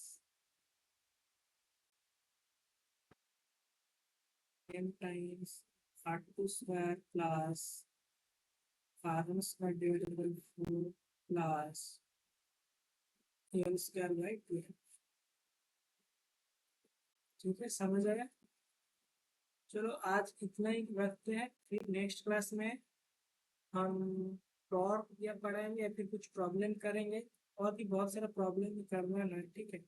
Speaker 1: r two square plus r one square divided by 4 plus l square by 12, ठीक है, समझ आया। चलो आज इतना ही रखते हैं, फिर नेक्स्ट क्लास में हम टॉर्क या पढ़ाएंगे या फिर कुछ प्रॉब्लम करेंगे, और भी बहुत सारा प्रॉब्लम भी करना है, ठीक है,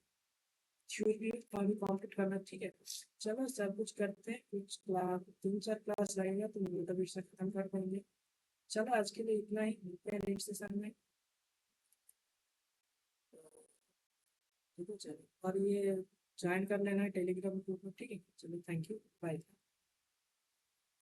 Speaker 1: थ्योरी भी कंप्लीट करना, ठीक है। चलो सब कुछ करते हैं, कुछ क्लास 3-4 क्लास रहेगा तो मोटा विषय खत्म कर देंगे। चलो आज के लिए इतना ही, मिलते हैं नेक्स्ट सेशन में, ठीक है, चलो, और ये ज्वाइन कर लेना है टेलीग्राम ग्रुप में, ठीक है, चलो, थैंक यू, बाय।